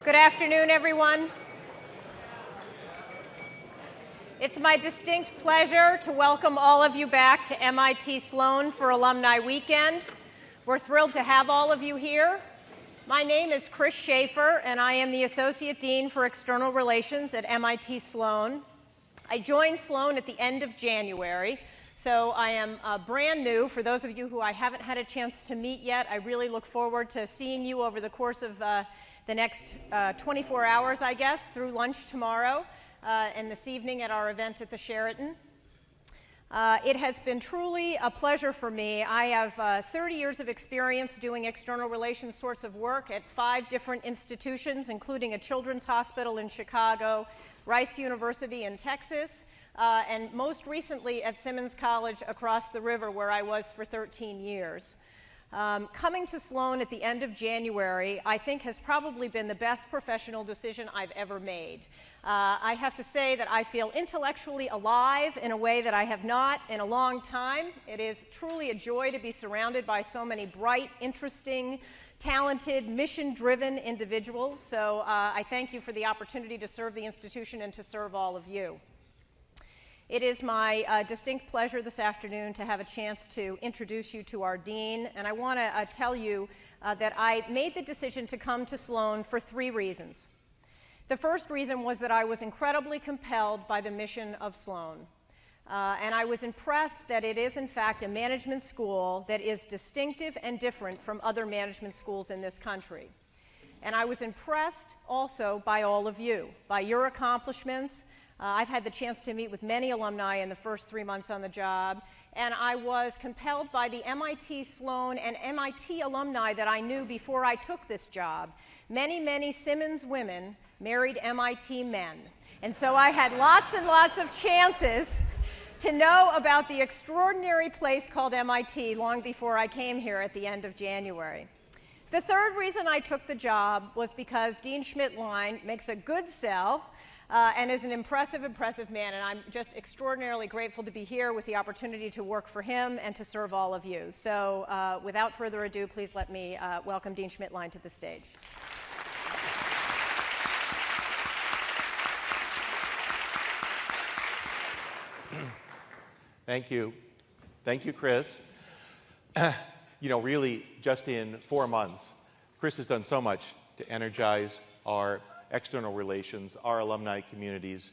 Good afternoon, everyone. It's my distinct pleasure to welcome all of you back to MIT Sloan for Alumni Weekend. We're thrilled to have all of you here. My name is Chris Schaefer, and I am the Associate Dean for External Relations at MIT Sloan. I joined Sloan at the end of January, so I am brand new. For those of you who I haven't had a chance to meet yet, I really look forward to seeing you over the course of the next 24 hours, I guess, through lunch tomorrow and this evening at our event at the Sheraton. It has been truly a pleasure for me. I have 30 years of experience doing external relations sorts of work at 5 different institutions, including a children's hospital in Chicago, Rice University in Texas, and most recently at Simmons College across the river, where I was for 13 years. Coming to Sloan at the end of January, I think, has probably been the best professional decision I've ever made. I have to say that I feel intellectually alive in a way that I have not in a long time. It is truly a joy to be surrounded by so many bright, interesting, talented, mission-driven individuals. So I thank you for the opportunity to serve the institution and to serve all of you. It is my distinct pleasure this afternoon to have a chance to introduce you to our dean, and I want to tell you that I made the decision to come to Sloan for 3 reasons. The first reason was that I was incredibly compelled by the mission of Sloan, and I was impressed that it is, in fact, a management school that is distinctive and different from other management schools in this country. And I was impressed also by all of you, by your accomplishments. I've had the chance to meet with many alumni in the first 3 months on the job, and I was compelled by the MIT Sloan and MIT alumni that I knew before I took this job. Many, many Simmons women married MIT men, and so I had lots and lots of chances to know about the extraordinary place called MIT long before I came here at the end of January. The third reason I took the job was because Dean Schmittlein makes a good sell and is an impressive man, and I'm just extraordinarily grateful to be here with the opportunity to work for him and to serve all of you. So without further ado, please let me welcome Dean Schmittlein to the stage. Thank you. Thank you, Chris. Really, just in 4 months, Chris has done so much to energize our external relations, our alumni communities.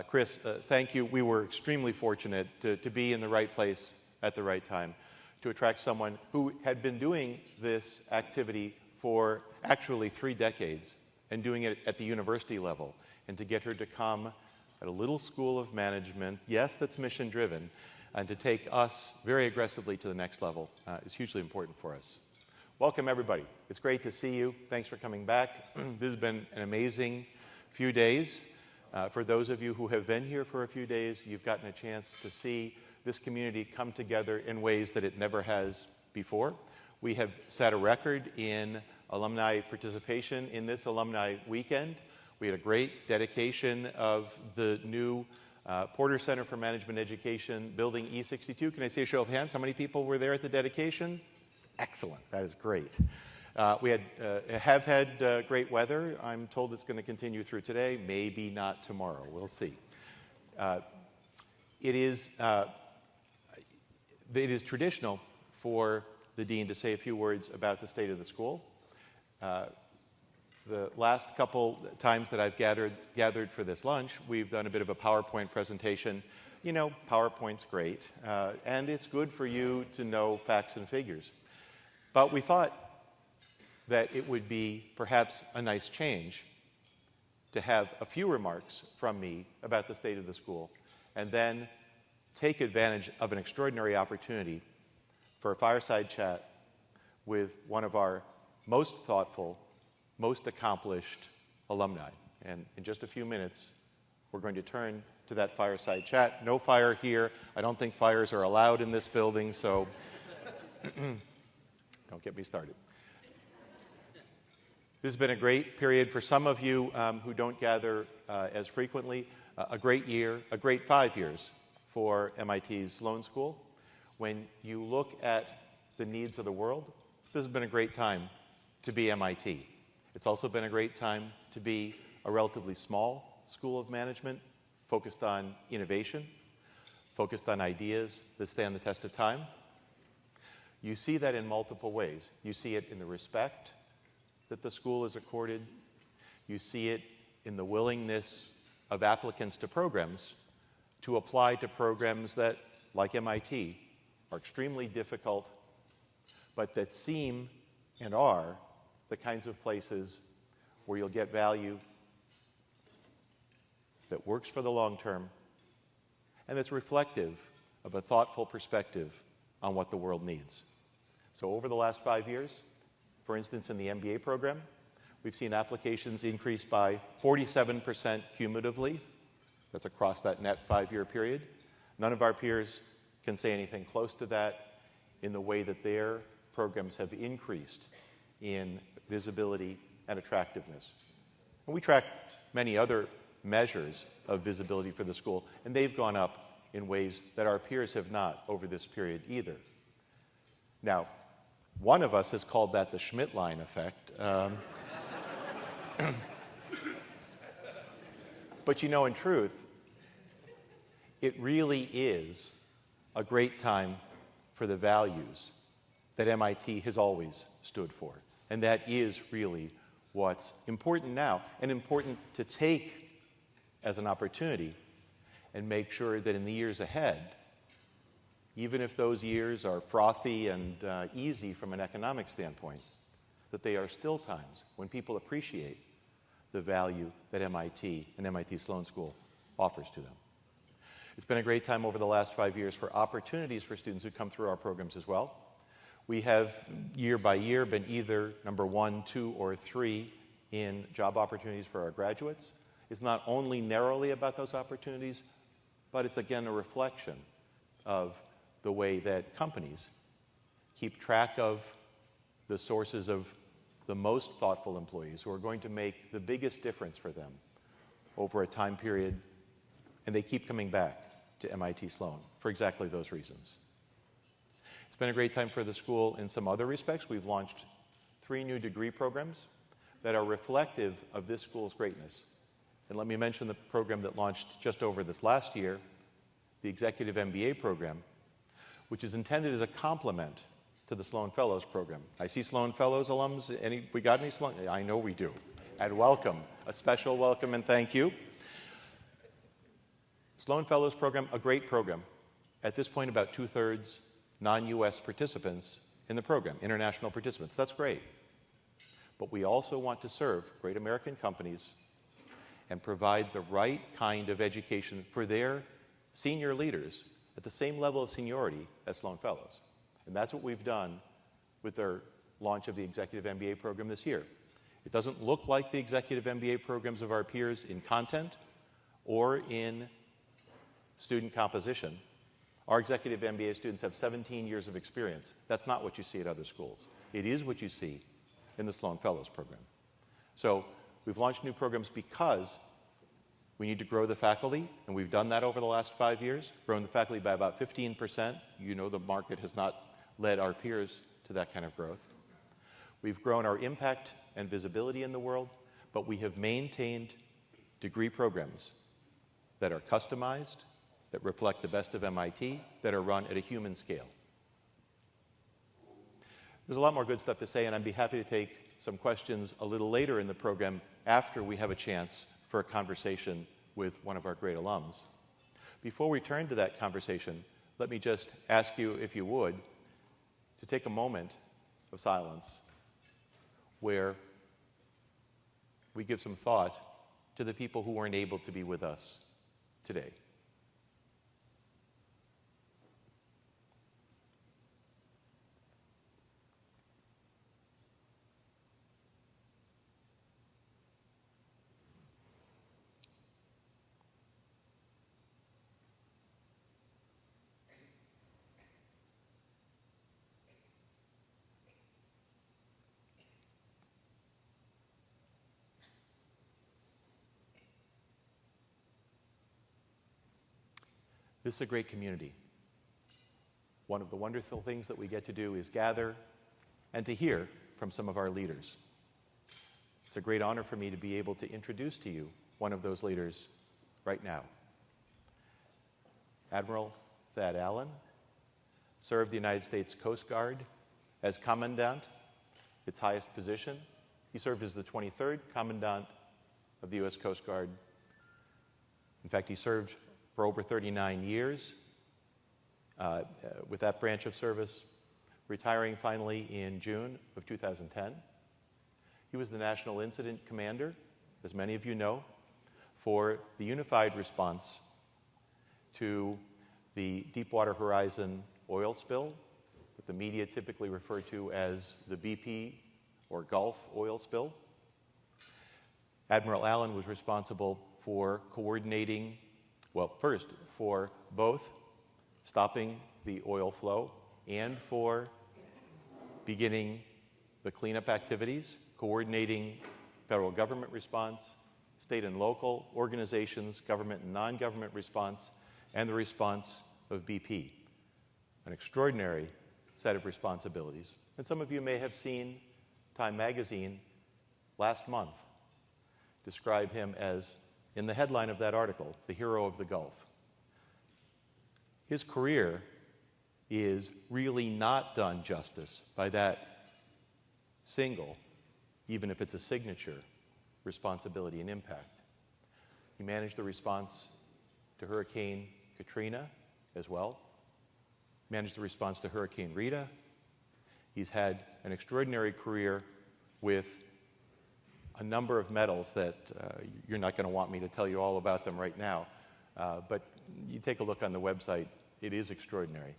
Chris, thank you. We were extremely fortunate to be in the right place at the right time, to attract someone who had been doing this activity for actually 3 decades and doing it at the university level, and to get her to come at a little school of management, yes, that's mission-driven, and to take us very aggressively to the next level is hugely important for us. Welcome, everybody. It's great to see you. Thanks for coming back. This has been an amazing few days. For those of you who have been here for a few days, you've gotten a chance to see this community come together in ways that it never has before. We have set a record in alumni participation in this Alumni Weekend. We had a great dedication of the new Porter Center for Management Education, Building E62. Can I see a show of hands? How many people were there at the dedication? Excellent. That is great. We have had great weather. I'm told it's going to continue through today, maybe not tomorrow. We'll see. It is traditional for the dean to say a few words about the state of the school. The last couple times that I've gathered for this lunch, we've done a bit of a PowerPoint presentation. You know, PowerPoint's great, and it's good for you to know facts and figures. But we thought that it would be perhaps a nice change to have a few remarks from me about the state of the school, and then take advantage of an extraordinary opportunity for a fireside chat with one of our most thoughtful, most accomplished alumni. And in just a few minutes, we're going to turn to that fireside chat. No fire here. I don't think fires are allowed in this building, so don't get me started. This has been a great period for some of you who don't gather as frequently. A great year, a great 5 years for MIT's Sloan School. When you look at the needs of the world, this has been a great time to be MIT. It's also been a great time to be a relatively small school of management, focused on innovation, focused on ideas that stand the test of time. You see that in multiple ways. You see it in the respect that the school is accorded. You see it in the willingness of applicants to programs to apply to programs that, like MIT, are extremely difficult, but that seem and are the kinds of places where you'll get value that works for the long term and that's reflective of a thoughtful perspective on what the world needs. So over the last 5 years, for instance, in the MBA program, we've seen applications increase by 47% cumulatively. That's across that net 5-year period. None of our peers can say anything close to that in the way that their programs have increased in visibility and attractiveness. And we track many other measures of visibility for the school, and they've gone up in ways that our peers have not over this period either. Now, one of us has called that the Schmittlein effect. But you know, in truth, it really is a great time for the values that MIT has always stood for. And that is really what's important now, and important to take as an opportunity and make sure that in the years ahead, even if those years are frothy and easy from an economic standpoint, that they are still times when people appreciate the value that MIT and MIT Sloan School offers to them. It's been a great time over the last 5 years for opportunities for students who come through our programs as well. We have, year by year, been either number 1, 2, or 3 in job opportunities for our graduates. It's not only narrowly about those opportunities, but it's again a reflection of the way that companies keep track of the sources of the most thoughtful employees who are going to make the biggest difference for them over a time period, and they keep coming back to MIT Sloan for exactly those reasons. It's been a great time for the school in some other respects. We've launched 3 new degree programs that are reflective of this school's greatness. And let me mention the program that launched just over this last year, the Executive MBA program, which is intended as a complement to the Sloan Fellows program. I see Sloan Fellows alums. We got any Sloan? I know we do. And welcome, a special welcome and thank you. Sloan Fellows program, a great program. At this point, about 2/3 non-US participants in the program, international participants. That's great. But we also want to serve great American companies and provide the right kind of education for their senior leaders at the same level of seniority as Sloan Fellows. And that's what we've done with our launch of the Executive MBA program this year. It doesn't look like the Executive MBA programs of our peers in content or in student composition. Our Executive MBA students have 17 years of experience. That's not what you see at other schools. It is what you see in the Sloan Fellows program. So we've launched new programs because we need to grow the faculty, and we've done that over the last 5 years, grown the faculty by about 15%. You know the market has not led our peers to that kind of growth. We've grown our impact and visibility in the world, but we have maintained degree programs that are customized, that reflect the best of MIT, that are run at a human scale. There's a lot more good stuff to say, and I'd be happy to take some questions a little later in the program after we have a chance for a conversation with one of our great alums. Before we turn to that conversation, let me just ask you, if you would, to take a moment of silence where we give some thought to the people who weren't able to be with us today. This is a great community. One of the wonderful things that we get to do is gather and to hear from some of our leaders. It's a great honor for me to be able to introduce to you one of those leaders right now. Admiral Thad Allen served the United States Coast Guard as commandant, its highest position. He served as the 23rd commandant of the U.S. Coast Guard. In fact, he served for over 39 years with that branch of service, retiring finally in June of 2010. He was the National Incident Commander, as many of you know, for the unified response to the Deepwater Horizon oil spill, what the media typically refer to as the BP or Gulf oil spill. Admiral Allen was responsible for coordinating, well, first, for both stopping the oil flow and for beginning the cleanup activities, coordinating federal government response, state and local organizations, government and non-government response, and the response of BP. An extraordinary set of responsibilities. And some of you may have seen Time magazine last month describe him as, in the headline of that article, the hero of the Gulf. His career is really not done justice by that single, even if it's a signature, responsibility and impact. He managed the response to Hurricane Katrina as well, managed the response to Hurricane Rita. He's had an extraordinary career with a number of medals that you're not going to want me to tell you all about them right now, but you take a look on the website, it is extraordinary.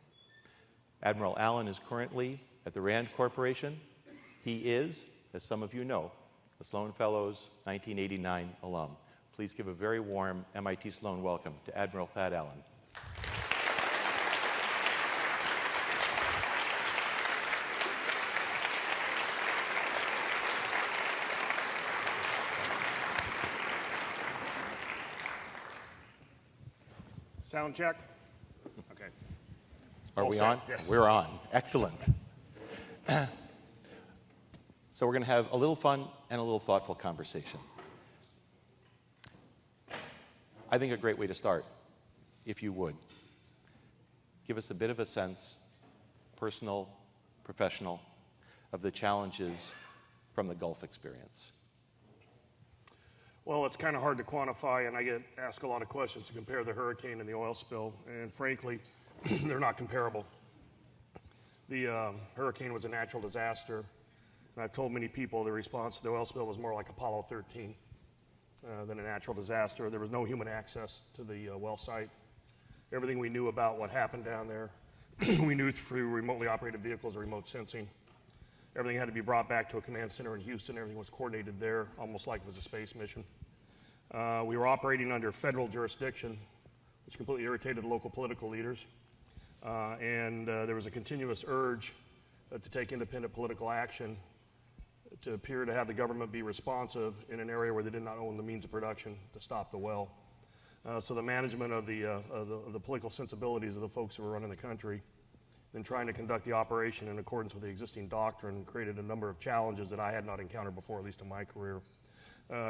Admiral Allen is currently at the Rand Corporation. He is, as some of you know, a Sloan Fellows 1989 alum. Please give a very warm MIT Sloan welcome to Admiral Thad Allen. Sound check? Okay. Are All we set, on? yes. We're on. Excellent. So we're going to have a little fun and a little thoughtful conversation. I think a great way to start, if you would, give us a bit of a sense, personal, professional, of the challenges from the Gulf experience. Well, it's kind of hard to quantify, and I get asked a lot of questions to compare the hurricane and the oil spill, and frankly, they're not comparable. The hurricane was a natural disaster, and I've told many people the response to the oil spill was more like Apollo 13 than a natural disaster. There was no human access to the well site. Everything we knew about what happened down there, we knew through remotely operated vehicles or remote sensing. Everything had to be brought back to a command center in Houston. Everything was coordinated there, almost like it was a space mission. We were operating under federal jurisdiction, which completely irritated the local political leaders. And there was a continuous urge to take independent political action to appear to have the government be responsive in an area where they did not own the means of production to stop the well. So the management of the political sensibilities of the folks who were running the country and trying to conduct the operation in accordance with the existing doctrine created a number of challenges that I had not encountered before, at least in my career.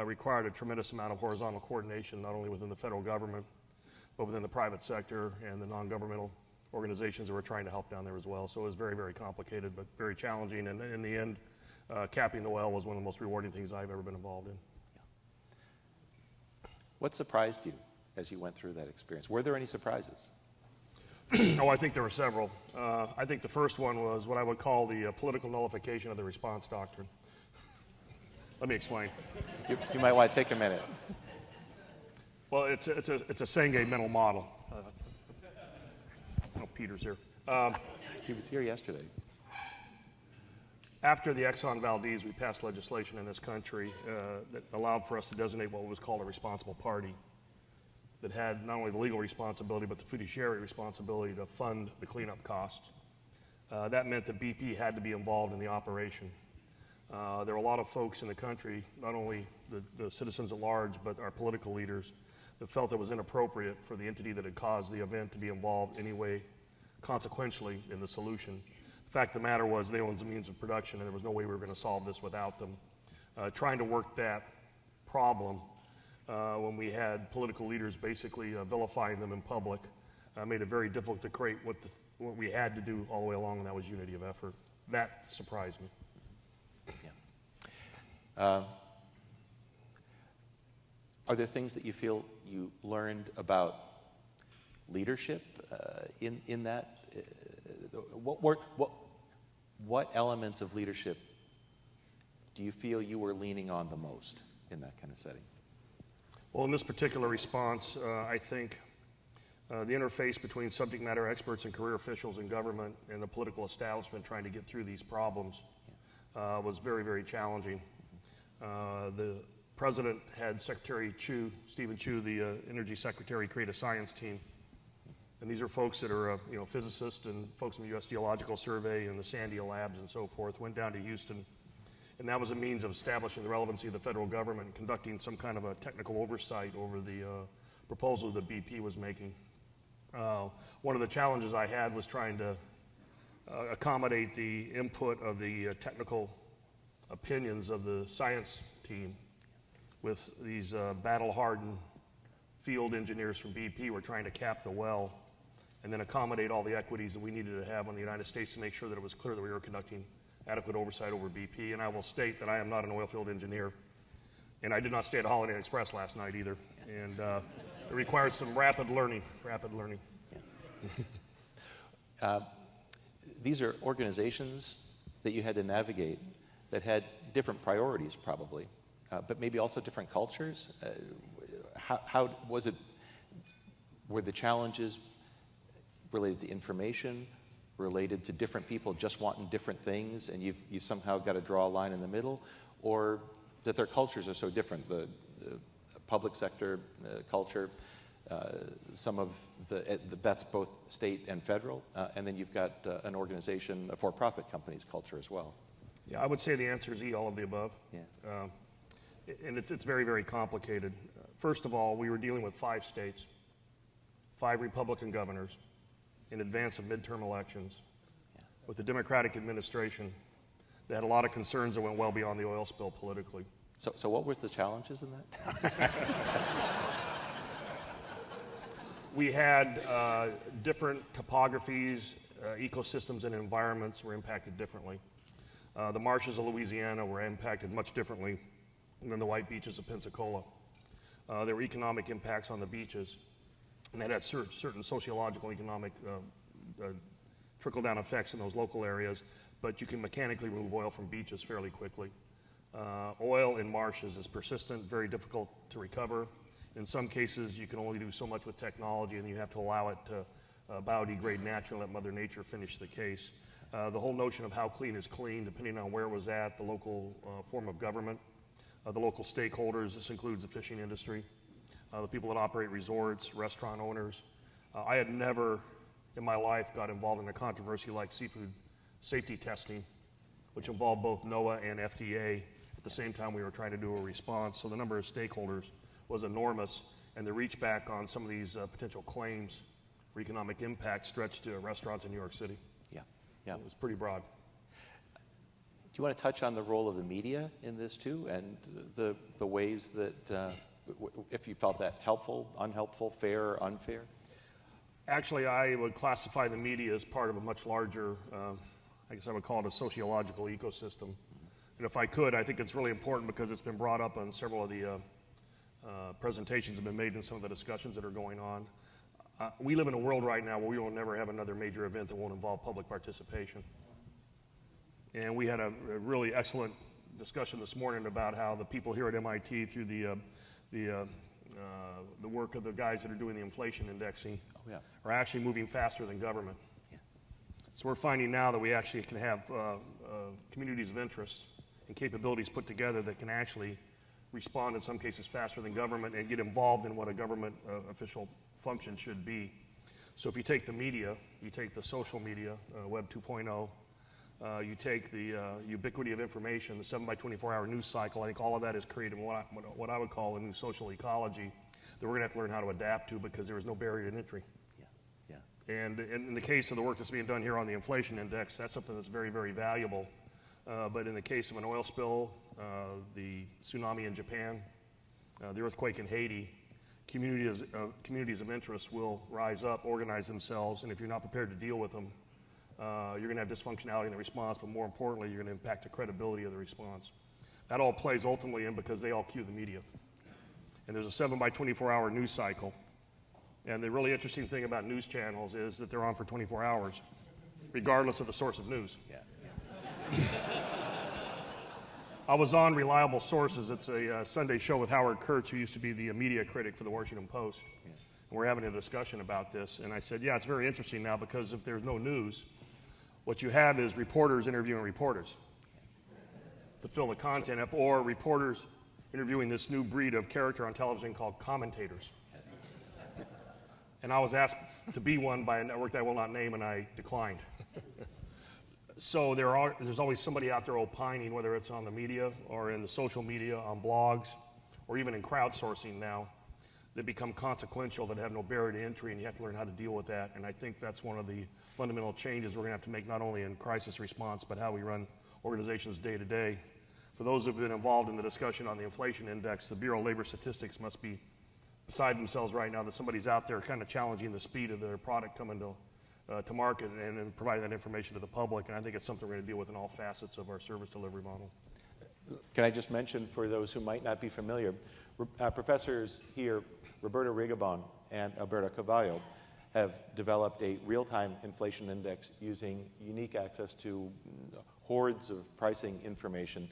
Required a tremendous amount of horizontal coordination, not only within the federal government, but within the private sector and the non-governmental organizations that were trying to help down there as well. So it was very, very complicated, but very challenging. And in the end, capping the well was one of the most rewarding things I've ever been involved in. Yeah. What surprised you as you went through that experience? Were there any surprises? Oh, I think there were several. I think the first one was what I would call the political nullification of the response doctrine. Let me explain. You might want to take a minute. Well, it's a Senge mental model. Oh, Peter's here. He was here yesterday. After the Exxon Valdez, we passed legislation in this country that allowed for us to designate what was called a responsible party that had not only the legal responsibility but the fiduciary responsibility to fund the cleanup costs. That meant that BP had to be involved in the operation. There were a lot of folks in the country, not only the citizens at large, but our political leaders, that felt it was inappropriate for the entity that had caused the event to be involved anyway, consequentially, in the solution. The fact of the matter was they owned the means of production, and there was no way we were going to solve this without them. trying to work that problem when we had political leaders basically vilifying them in public made it very difficult to create what we had to do all the way along, and that was unity of effort. That surprised me. Yeah. Are there things that you feel you learned about leadership in that? What elements of leadership do you feel you were leaning on the most in that kind of setting? Well, in this particular response, I think the interface between subject matter experts and career officials in government and the political establishment trying to get through these problems was very, very challenging. The President had Secretary Chu, Stephen Chu, the Energy Secretary, create a science team. And these are folks that are, physicists and folks from the U.S. Geological Survey and the Sandia Labs and so forth, went down to Houston. And that was a means of establishing the relevancy of the federal government and conducting some kind of a technical oversight over the proposals that BP was making. One of the challenges I had was trying to accommodate the input of the technical opinions of the science team with these battle-hardened field engineers from BP. Were trying to cap the well and then accommodate all the equities that we needed to have on the United States to make sure that it was clear that we were conducting adequate oversight over BP. And I will state that I am not an oil field engineer, and I did not stay at Holiday Inn Express last night either. And it required some rapid learning. Yeah. These are organizations that you had to navigate that had different priorities probably, but maybe also different cultures. How was it, were the challenges related to information, related to different people just wanting different things, and you've somehow got to draw a line in the middle, or that their cultures are so different, the public sector culture, some of that's both state and federal, and then you've got an organization, a for-profit company's culture as well. Yeah, I would say the answer is E, all of the above. Yeah. And it's very, very complicated. First of all, we were dealing with 5 states, 5 Republican governors in advance of midterm elections with the Democratic administration that had a lot of concerns that went well beyond the oil spill politically. So what were the challenges in that? We had different topographies, ecosystems and environments were impacted differently. The marshes of Louisiana were impacted much differently than the white beaches of Pensacola. There were economic impacts on the beaches, and that had certain sociological, economic trickle-down effects in those local areas, but you can mechanically remove oil from beaches fairly quickly. Oil in marshes is persistent, very difficult to recover. In some cases, you can only do so much with technology, and you have to allow it to biodegrade naturally and let Mother Nature finish the case. The whole notion of how clean is clean, depending on where it was at, the local form of government, the local stakeholders, this includes the fishing industry, the people that operate resorts, restaurant owners. I had never in my life got involved in a controversy like seafood safety testing, which involved both NOAA and FDA at the same time we were trying to do a response. So the number of stakeholders was enormous, and the reach back on some of these potential claims for economic impact stretched to restaurants in New York City. Yeah. It was pretty broad. Do you want to touch on the role of the media in this too, and the ways that, if you felt that helpful, unhelpful, fair, or unfair? Actually, I would classify the media as part of a much larger, I guess I would call it a sociological ecosystem. And if I could, I think it's really important because it's been brought up on several of the presentations that have been made in some of the discussions that are going on. We live in a world right now where we will never have another major event that won't involve public participation. And we had a really excellent discussion this morning about how the people here at MIT, through the work of the guys that are doing the inflation indexing, are actually moving faster than government. Yeah. So we're finding now that we actually can have communities of interest and capabilities put together that can actually respond in some cases faster than government and get involved in what a government official function should be. So if you take the media, you take the social media, Web 2.0, you take the ubiquity of information, the 7 by 24-hour news cycle, I think all of that is creating what I would call a new social ecology that we're going to have to learn how to adapt to because there is no barrier to entry. Yeah. And in the case of the work that's being done here on the inflation index, that's something that's very, very valuable. But in the case of an oil spill the tsunami in Japan, the earthquake in Haiti, communities of interest will rise up, organize themselves, and if you're not prepared to deal with them, you're going to have dysfunctionality in the response, but more importantly, you're going to impact the credibility of the response. That all plays ultimately in because they all cue the media. And there's a 7 by 24-hour news cycle. And the really interesting thing about news channels is that they're on for 24 hours, regardless of the source of news. Yeah. I was on Reliable Sources. It's a Sunday show with Howard Kurtz, who used to be the media critic for the Washington Post. Yeah. And we're having a discussion about this. And I said, yeah, it's very interesting now because if there's no news, what you have is reporters interviewing reporters to fill the content up, or reporters interviewing this new breed of character on television called commentators. And I was asked to be one by a network that I will not name, and I declined. So there's always somebody out there opining, whether it's on the media or in the social media, on blogs, or even in crowdsourcing now, that become consequential, that have no barrier to entry, and you have to learn how to deal with that. And I think that's one of the fundamental changes we're going to have to make, not only in crisis response, but how we run organizations day to day. For those who have been involved in the discussion on the inflation index, the Bureau of Labor Statistics must be beside themselves right now that somebody's out there kind of challenging the speed of their product coming to market and providing that information to the public. And I think it's something we're going to deal with in all facets of our service delivery model. Can I just mention, for those who might not be familiar, professors here, Roberto Rigobon and Alberto Cavallo, have developed a real-time inflation index using unique access to hordes of pricing information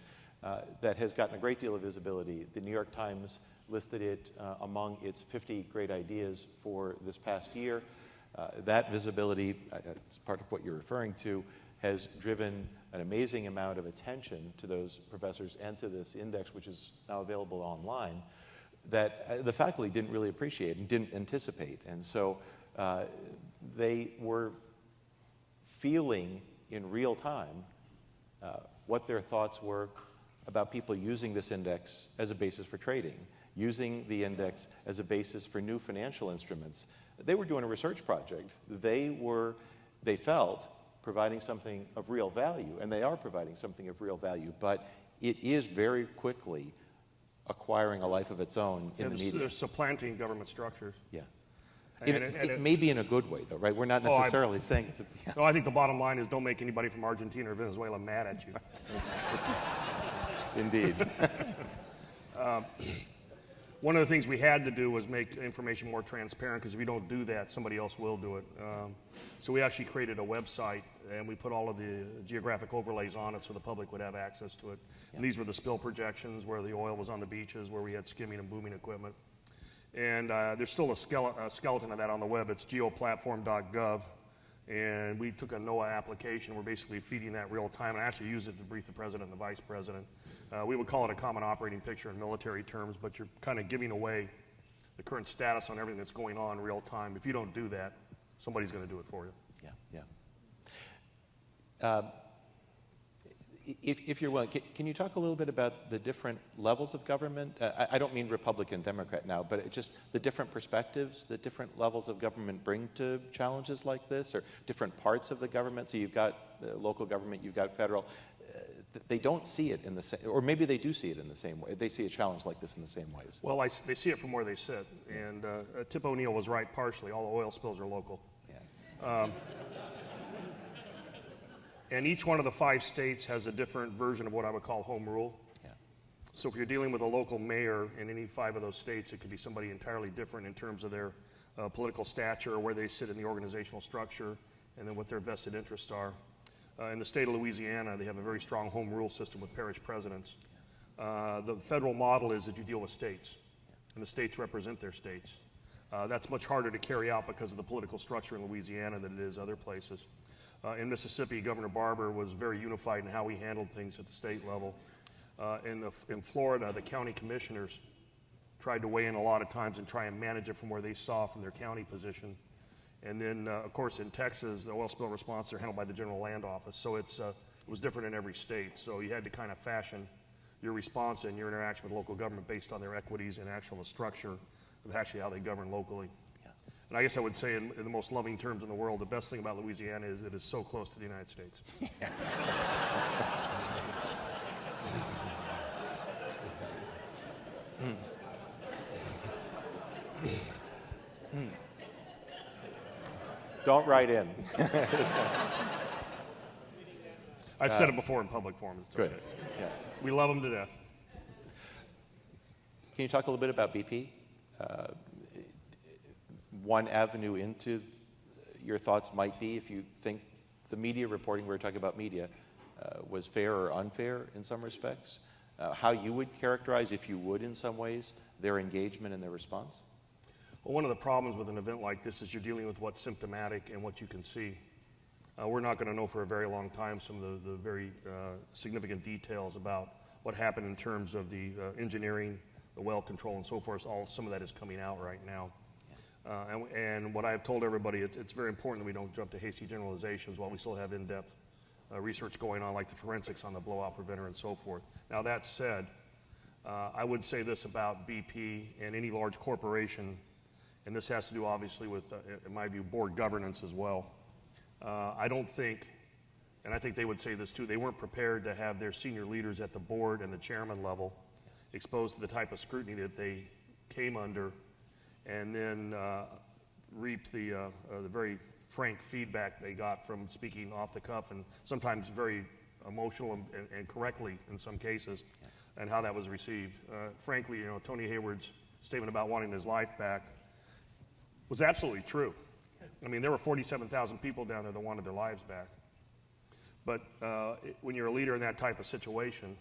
that has gotten a great deal of visibility. The New York Times listed it among its 50 great ideas for this past year. That visibility, it's part of what you're referring to, has driven an amazing amount of attention to those professors and to this index, which is now available online, that the faculty didn't really appreciate and didn't anticipate. And so they were feeling in real time what their thoughts were about people using this index as a basis for trading, using the index as a basis for new financial instruments. They were doing a research project. They felt providing something of real value, and they are providing something of real value, but it is very quickly acquiring a life of its own in the media. They're supplanting government structures. Yeah. It may be in a good way, though, right? We're not necessarily saying it's a... Yeah. No, I think the bottom line is don't make anybody from Argentina or Venezuela mad at you. Indeed. One of the things we had to do was make information more transparent, because if you don't do that, somebody else will do it. So we actually created a website, and we put all of the geographic overlays on it so the public would have access to it. Yeah. And these were the spill projections, where the oil was on the beaches, where we had skimming and booming equipment. And there's still a skeleton of that on the web. It's geoplatform.gov. And we took a NOAA application. We're basically feeding that real time, and I actually use it to brief the president and the vice president. We would call it a common operating picture in military terms, but you're kind of giving away the current status on everything that's going on real time. If you don't do that, somebody's going to do it for you. Yeah, yeah. If you're willing, can you talk a little bit about the different levels of government? I don't mean Republican, Democrat now, but just the different perspectives that different levels of government bring to challenges like this, or different parts of the government. So you've got local government, you've got federal. They don't see it in the same, or maybe they do see it in the same way. They see a challenge like this in the same ways. Well, they see it from where they sit. And Tip O'Neill was right partially. All the oil spills are local. Yeah. And each one of the 5 states has a different version of what I would call home rule. Yeah. So if you're dealing with a local mayor in any 5 of those states, it could be somebody entirely different in terms of their political stature, or where they sit in the organizational structure, and then what their vested interests are. In the state of Louisiana, they have a very strong home rule system with parish presidents. The federal model is that you deal with states, and the states represent their states. That's much harder to carry out because of the political structure in Louisiana than it is other places. In Mississippi, Governor Barber was very unified in how he handled things at the state level. In Florida, the county commissioners tried to weigh in a lot of times and try and manage it from where they saw from their county position. And then, of course, in Texas, the oil spill response are handled by the General Land Office. So it was different in every state. So you had to kind of fashion your response and your interaction with local government based on their equities and actual structure of actually how they govern locally. Yeah. And I guess I would say in the most loving terms in the world, the best thing about Louisiana is it is so close to the United States. Don't write in. I've said it before in public forums. It's Good. okay. Yeah. We love them to death. Can you talk a little bit about BP? One avenue into your thoughts might be if you think the media reporting, we were talking about media, was fair or unfair in some respects. How you would characterize, if you would in some ways, their engagement and their response? Well, one of the problems with an event like this is you're dealing with what's symptomatic and what you can see. We're not going to know for a very long time some of the very significant details about what happened in terms of the engineering, the well control, and so forth. Some of that is coming out right now. And what I've told everybody, it's very important that we don't jump to hasty generalizations while we still have in-depth research going on, like the forensics on the blowout preventer and so forth. Now, that said, I would say this about BP and any large corporation, and this has to do obviously with, in my view, board governance as well. I don't think, and I think they would say this too, they weren't prepared to have their senior leaders at the board and the chairman level exposed to the type of scrutiny that they came under, and then reap the very frank feedback they got from speaking off the cuff and sometimes very emotional and correctly in some cases, and how that was received. Frankly, you know, Tony Hayward's statement about wanting his life back was absolutely true. I mean, there were 47,000 people down there that wanted their lives back. But when you're a leader in that type of situation,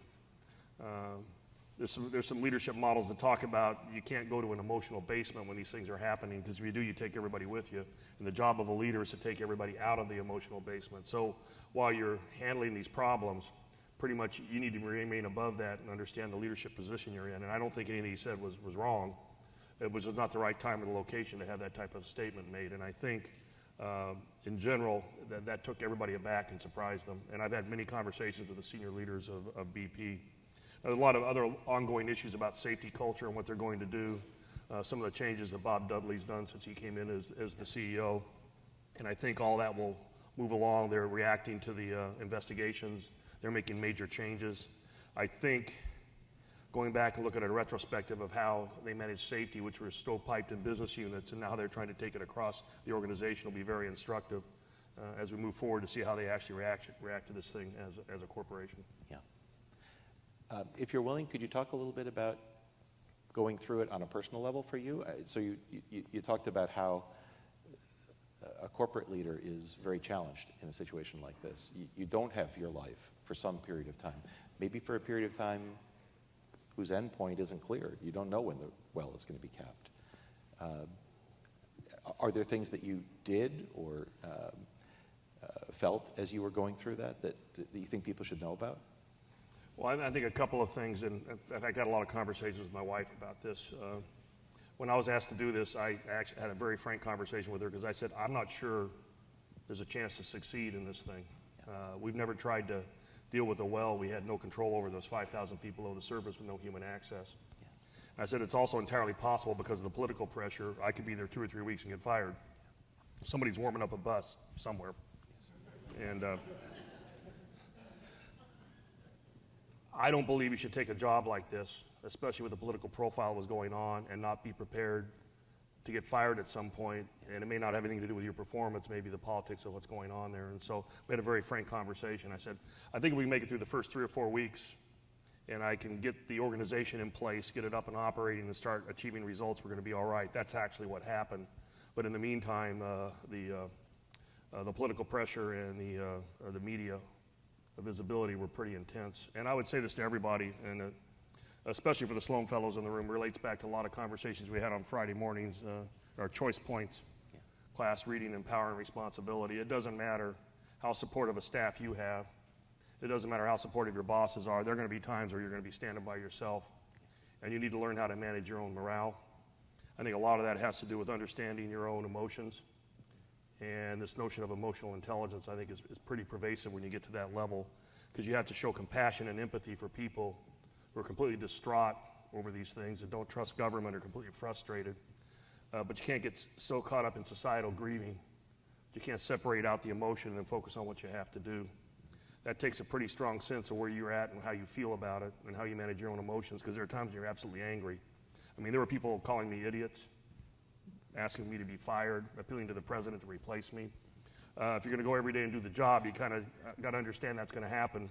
there's some leadership models that talk about you can't go to an emotional basement when these things are happening, because if you do, you take everybody with you. And the job of a leader is to take everybody out of the emotional basement. So while you're handling these problems, pretty much you need to remain above that and understand the leadership position you're in. And I don't think anything he said was wrong. It was just not the right time or the location to have that type of statement made. And I think, in general, that took everybody aback and surprised them. And I've had many conversations with the senior leaders of BP. A lot of other ongoing issues about safety culture and what they're going to do. Some of the changes that Bob Dudley's done since he came in as the CEO. And I think all that will move along. They're reacting to the investigations. They're making major changes. I think going back and looking at a retrospective of how they managed safety, which were stovepiped in business units, and now they're trying to take it across the organization, will be very instructive as we move forward to see how they actually react to this thing as a corporation. Yeah. If you're willing, could you talk a little bit about going through it on a personal level for you? So you talked about how a corporate leader is very challenged in a situation like this. You don't have your life for some period of time, maybe for a period of time whose end point isn't clear. You don't know when the well is going to be capped. Are there things that you did or felt as you were going through that you think people should know about? Well, I think a couple of things, and in fact, I had a lot of conversations with my wife about this. When I was asked to do this, I actually had a very frank conversation with her, because I said, I'm not sure there's a chance to succeed in this thing. We've never tried to deal with a well. We had no control over those 5,000 feet below the surface with no human access. Yeah. I said it's also entirely possible because of the political pressure. I could be there 2 or 3 weeks and get fired. Somebody's warming up a bus somewhere. Yes. And I don't believe you should take a job like this, especially with the political profile that was going on, and not be prepared to get fired at some point. And it may not have anything to do with your performance, maybe the politics of what's going on there. And so we had a very frank conversation. I said, I think if we make it through the first 3 or 4 weeks, and I can get the organization in place, get it up and operating, and start achieving results, we're going to be all right. That's actually what happened. But in the meantime, the political pressure and the media visibility were pretty intense. And I would say this to everybody, and especially for the Sloan Fellows in the room, relates back to a lot of conversations we had on Friday mornings, our choice points class, reading and power and responsibility. It doesn't matter how supportive a staff you have. It doesn't matter how supportive your bosses are. There are going to be times where you're going to be standing by yourself, and you need to learn how to manage your own morale. I think a lot of that has to do with understanding your own emotions. And this notion of emotional intelligence, I think, is pretty pervasive when you get to that level, because you have to show compassion and empathy for people who are completely distraught over these things and don't trust government or completely frustrated. But you can't get so caught up in societal grieving. You can't separate out the emotion and focus on what you have to do. That takes a pretty strong sense of where you're at and how you feel about it and how you manage your own emotions, because there are times when you're absolutely angry. I mean, there were people calling me idiots, asking me to be fired, appealing to the president to replace me. If you're going to go every day and do the job, you kind of got to understand that's going to happen.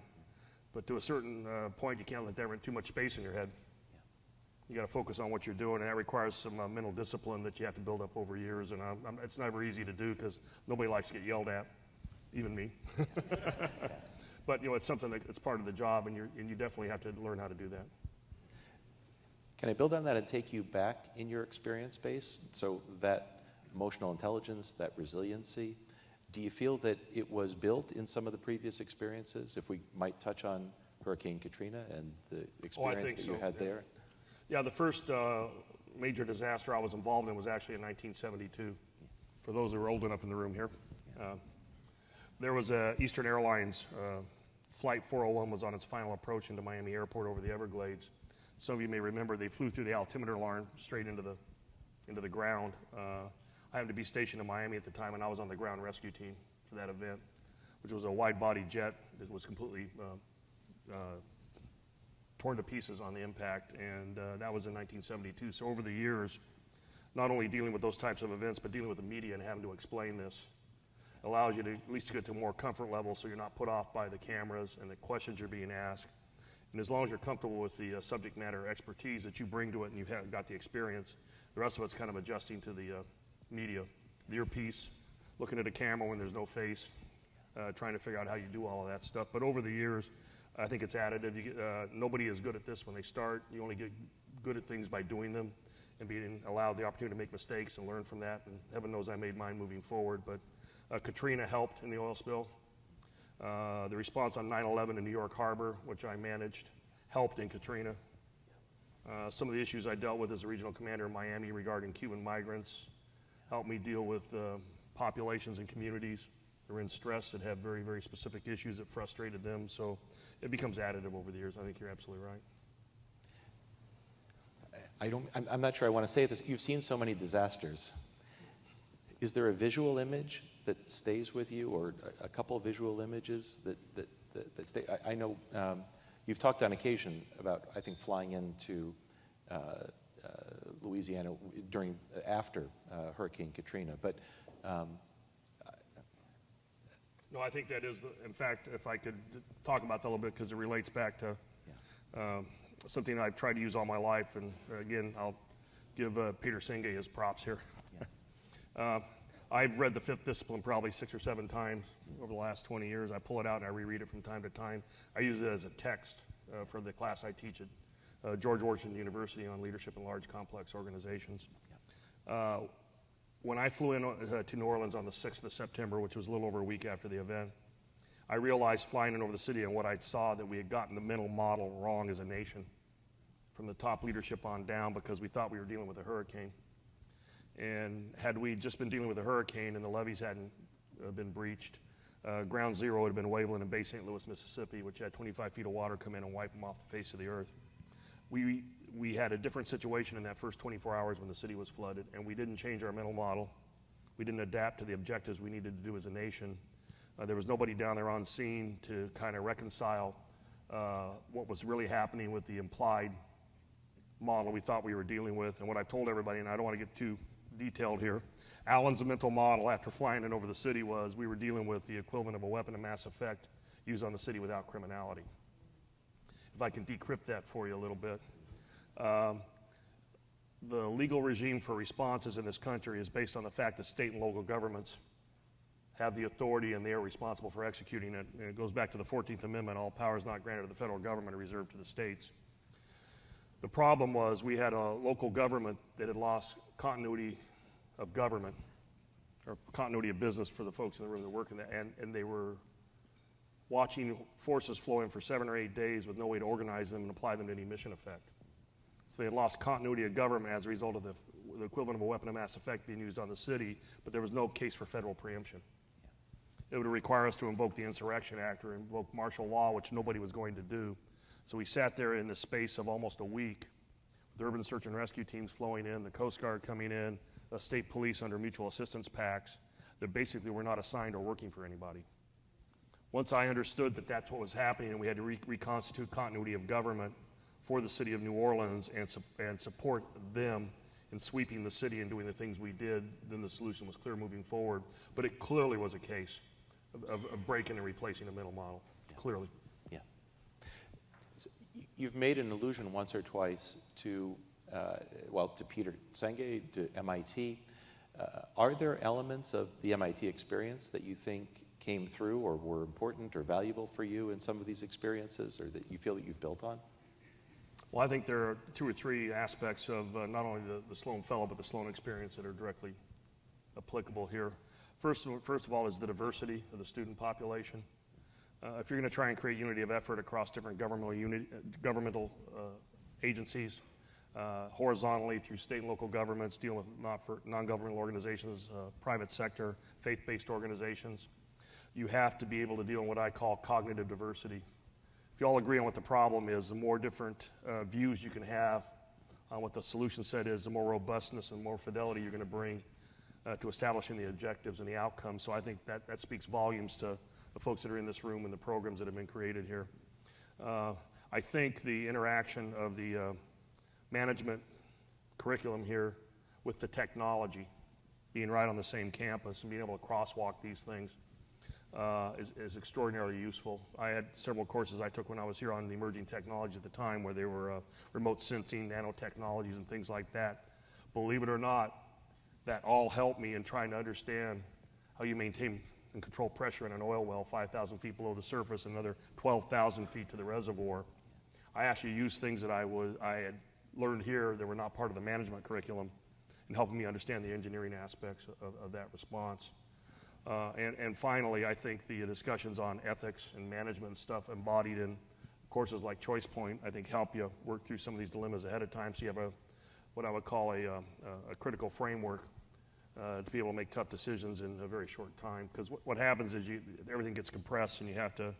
But to a certain point, you can't let that rent too much space in your head. You got to focus on what you're doing, and that requires some mental discipline that you have to build up over years. And it's never easy to do because nobody likes to get yelled at, even me. But it's something that's part of the job, and you definitely have to learn how to do that. Can I build on that and take you back in your experience base? So that emotional intelligence, that resiliency, do you feel that it was built in some of the previous experiences? If we might touch on Hurricane Katrina and the experience that you had there. Yeah, the first major disaster I was involved in was actually in 1972. For those who are old enough in the room here. There was Eastern Airlines, Flight 401 was on its final approach into Miami Airport over the Everglades. Some of you may remember they flew through the altimeter alarm straight into the ground. I happened to be stationed in Miami at the time, and I was on the ground rescue team for that event, which was a wide-body jet that was completely torn to pieces on the impact, and that was in 1972. So over the years, not only dealing with those types of events, but dealing with the media and having to explain this allows you to at least get to a more comfort level so you're not put off by the cameras and the questions you're being asked. And as long as you're comfortable with the subject matter expertise that you bring to it and you have got the experience, the rest of it's kind of adjusting to the media, the earpiece, looking at a camera when there's no face, trying to figure out how you do all of that stuff. But over the years, I think it's additive. Nobody is good at this when they start. You only get good at things by doing them and being allowed the opportunity to make mistakes and learn from that. And heaven knows I made mine moving forward. But Katrina helped in the oil spill. The response on 9/11 in New York Harbor, which I managed, helped in Katrina. Some of the issues I dealt with as a regional commander in Miami regarding Cuban migrants helped me deal with populations and communities that are in stress that have very, very specific issues that frustrated them. So it becomes additive over the years. I think you're absolutely right. I'm not sure I want to say this. You've seen so many disasters. Is there a visual image that stays with you, or a couple of visual images that stay? I know you've talked on occasion about, I think, flying into Louisiana after Hurricane Katrina, but no, I think that is in fact, if I could talk about that a little bit, because it relates back to something I've tried to use all my life, and again, I'll give Peter Senge his props here. I've read The Fifth Discipline probably 6 or 7 times over the last 20 years. I pull it out and I reread it from time to time. I use it as a text for the class I teach at George Washington University on leadership in large complex organizations. When I flew in to New Orleans on the 6th of September, which was a little over a week after the event, I realized flying in over the city and what I saw that we had gotten the mental model wrong as a nation from the top leadership on down, because we thought we were dealing with a hurricane. And had we just been dealing with a hurricane and the levees hadn't been breached, ground zero would have been Waveland and Bay St. Louis, Mississippi, which had 25 feet of water come in and wipe them off the face of the earth. We had a different situation in that first 24 hours when the city was flooded, and we didn't change our mental model. We didn't adapt to the objectives we needed to do as a nation. There was nobody down there on scene to kind of reconcile what was really happening with the implied model we thought we were dealing with. And what I've told everybody, and I don't want to get too detailed here, Allen's mental model after flying in over the city was we were dealing with the equivalent of a weapon of mass effect used on the city without criminality. If I can decrypt that for you a little bit. The legal regime for responses in this country is based on the fact that state and local governments have the authority and they are responsible for executing it. And it goes back to the 14th Amendment, all powers not granted to the federal government are reserved to the states. The problem was we had a local government that had lost continuity of government, or continuity of business for the folks in the room that work in that, and they were watching forces flow in for 7 or 8 days with no way to organize them and apply them to any mission effect. So they had lost continuity of government as a result of the equivalent of a weapon of mass effect being used on the city, but there was no case for federal preemption. It would require us to invoke the Insurrection Act or invoke martial law, which nobody was going to do. So we sat there in the space of almost a week with urban search and rescue teams flowing in, the Coast Guard coming in, the state police under mutual assistance pacts that basically were not assigned or working for anybody. Once I understood that that's what was happening and we had to reconstitute continuity of government, for the city of New Orleans and support them in sweeping the city and doing the things we did, then the solution was clear moving forward. But it clearly was a case of breaking and replacing the middle model, clearly. Yeah. So you've made an allusion once or twice to, to Peter Senge, to MIT. Are there elements of the MIT experience that you think came through or were important or valuable for you in some of these experiences, or that you feel that you've built on? Well, I think there are 2 or 3 aspects of not only the Sloan Fellow, but the Sloan experience that are directly applicable here. First of all is the diversity of the student population. If you're going to try and create unity of effort across different governmental agencies, horizontally through state and local governments, dealing with non-governmental organizations, private sector, faith-based organizations, you have to be able to deal in what I call cognitive diversity. If you all agree on what the problem is, the more different views you can have on what the solution set is, the more robustness and more fidelity you're going to bring to establishing the objectives and the outcomes. So I think that speaks volumes to the folks that are in this room and the programs that have been created here. I think the interaction of the management curriculum here with the technology, being right on the same campus and being able to crosswalk these things is extraordinarily useful. I had several courses I took when I was here on the emerging technology at the time where they were remote sensing, nanotechnologies, and things like that. Believe it or not, that all helped me in trying to understand how you maintain and control pressure in an oil well 5,000 feet below the surface and another 12,000 feet to the reservoir. I actually used things that I had learned here that were not part of the management curriculum in helping me understand the engineering aspects of that response. And finally, I think the discussions on ethics and management and stuff embodied in courses like Choice Point, I think help you work through some of these dilemmas ahead of time so you have what I would call a critical framework to be able to make tough decisions in a very short time. Because what happens is everything gets compressed and you have to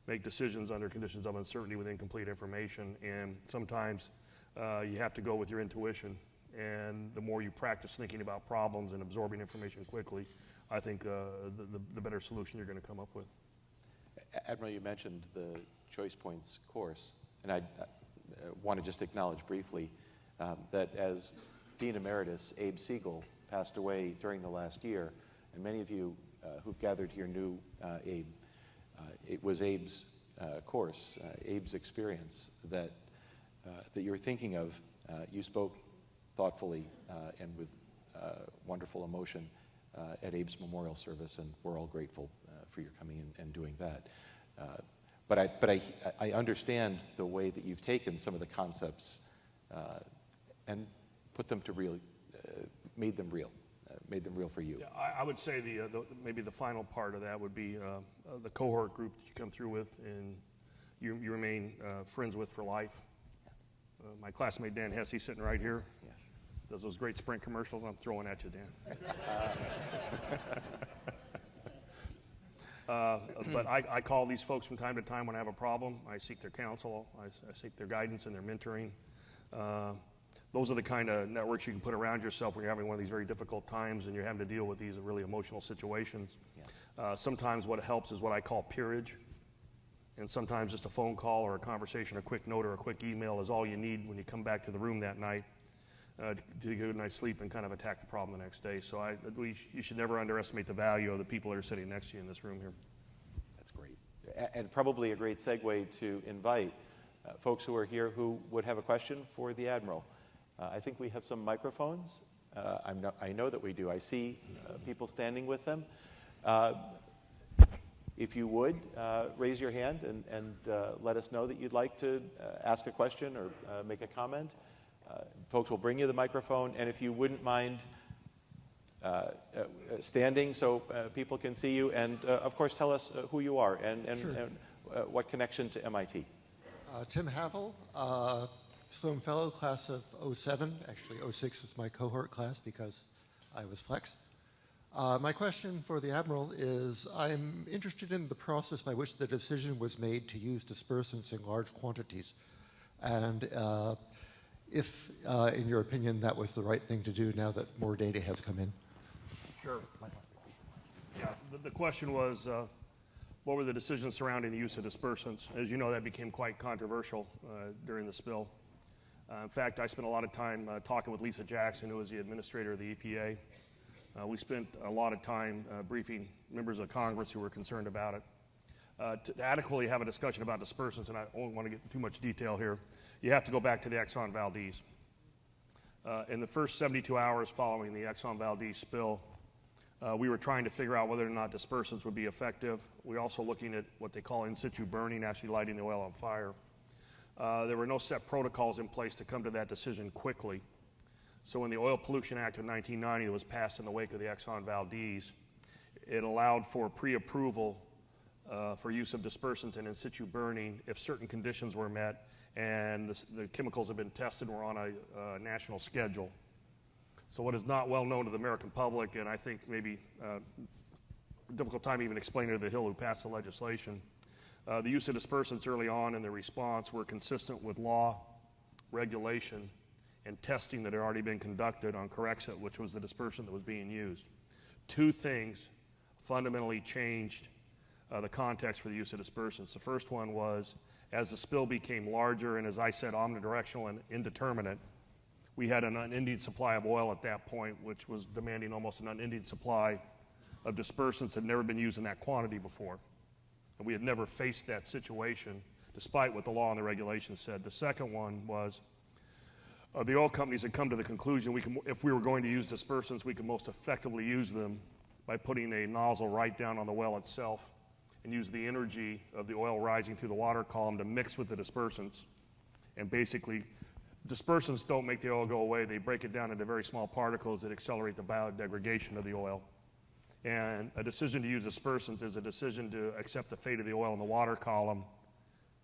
make decisions under conditions of uncertainty with incomplete information. And sometimes you have to go with your intuition. And the more you practice thinking about problems and absorbing information quickly, I think the better solution you're going to come up with. Admiral, you mentioned the Choice Points course, and I want to just acknowledge briefly that as Dean Emeritus, Abe Siegel passed away during the last year, and many of you who've gathered here knew Abe. It was Abe's course, Abe's experience that you were thinking of. You spoke thoughtfully and with wonderful emotion at Abe's memorial service, and we're all grateful for your coming and doing that. But I understand the way that you've taken some of the concepts and put them to real, made them real for you. Yeah, I would say maybe the final part of that would be the cohort group that you come through with and you remain friends with for life. My classmate Dan Hesse sitting right here. Yes. Does those great Sprint commercials. I'm throwing at you, Dan. But I call these folks from time to time when I have a problem. I seek their counsel. I seek their guidance and their mentoring. Those are the kind of networks you can put around yourself when you're having one of these very difficult times and you're having to deal with these really emotional situations. Yeah. Sometimes what helps is what I call peerage. And sometimes just a phone call or a conversation, a quick note or a quick email is all you need when you come back to the room that night to get a night's sleep and kind of attack the problem the next day. So you should never underestimate the value of the people that are sitting next to you in this room here. That's great. And probably a great segue to invite folks who are here who would have a question for the Admiral. I think we have some microphones. I know that we do. I see people standing with them. If you would, raise your hand and let us know that you'd like to ask a question or make a comment. Folks will bring you the microphone, and if you wouldn't mind standing so people can see you, and of course tell us who you are and Sure. what connection to MIT. Tim Havel, Sloan Fellow, class of 07. Actually, 06 was my cohort class because I was flex. My question for the Admiral is, I'm interested in the process by which the decision was made to use dispersants in large quantities. And if, in your opinion, that was the right thing to do now that more data has come in. Sure. Yeah, the question was, what were the decisions surrounding the use of dispersants? As you know, that became quite controversial during the spill. In fact, I spent a lot of time talking with Lisa Jackson, who was the administrator of the EPA. We spent a lot of time briefing members of Congress who were concerned about it. To adequately have a discussion about dispersants, and I don't want to get too much detail here, you have to go back to the Exxon Valdez. In the first 72 hours following the Exxon Valdez spill, we were trying to figure out whether or not dispersants would be effective. We're also looking at what they call in situ burning, actually lighting the oil on fire. There were no set protocols in place to come to that decision quickly. So when the Oil Pollution Act of 1990 was passed in the wake of the Exxon Valdez, it allowed for pre-approval for use of dispersants and in situ burning if certain conditions were met and the chemicals have been tested and were on a national schedule. So what is not well known to the American public, and I think maybe a difficult time even explaining to the Hill who passed the legislation, the use of dispersants early on in the response were consistent with law, regulation, and testing that had already been conducted on Corexit, which was the dispersant that was being used. Two things fundamentally changed the context for the use of dispersants. The first one was, as the spill became larger and, as I said, omnidirectional and indeterminate, we had an unending supply of oil at that point, which was demanding almost an unending supply of dispersants that had never been used in that quantity before. And we had never faced that situation, despite what the law and the regulations said. The second one was the oil companies had come to the conclusion if we were going to use dispersants, we could most effectively use them by putting a nozzle right down on the well itself and use the energy of the oil rising through the water column to mix with the dispersants. And basically, dispersants don't make the oil go away. They break it down into very small particles that accelerate the biodegradation of the oil. And a decision to use dispersants is a decision to accept the fate of the oil in the water column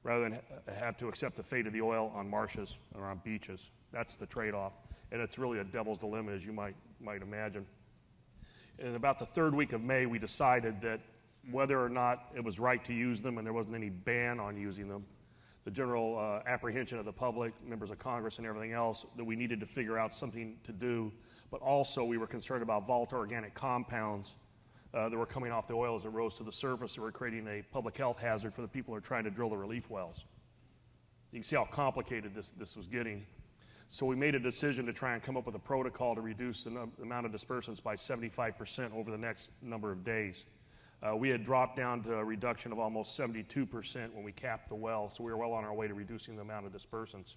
rather than have to accept the fate of the oil on marshes or on beaches. That's the trade-off. And it's really a devil's dilemma, as you might imagine. In about the third week of May, we decided that whether or not it was right to use them, and there wasn't any ban on using them, the general apprehension of the public, members of Congress, and everything else, that we needed to figure out something to do. But also we were concerned about volatile organic compounds that were coming off the oil as it rose to the surface that were creating a public health hazard for the people who are trying to drill the relief wells. You can see how complicated this was getting. So we made a decision to try and come up with a protocol to reduce the amount of dispersants by 75% over the next number of days. We had dropped down to a reduction of almost 72% when we capped the well, so we were well on our way to reducing the amount of dispersants.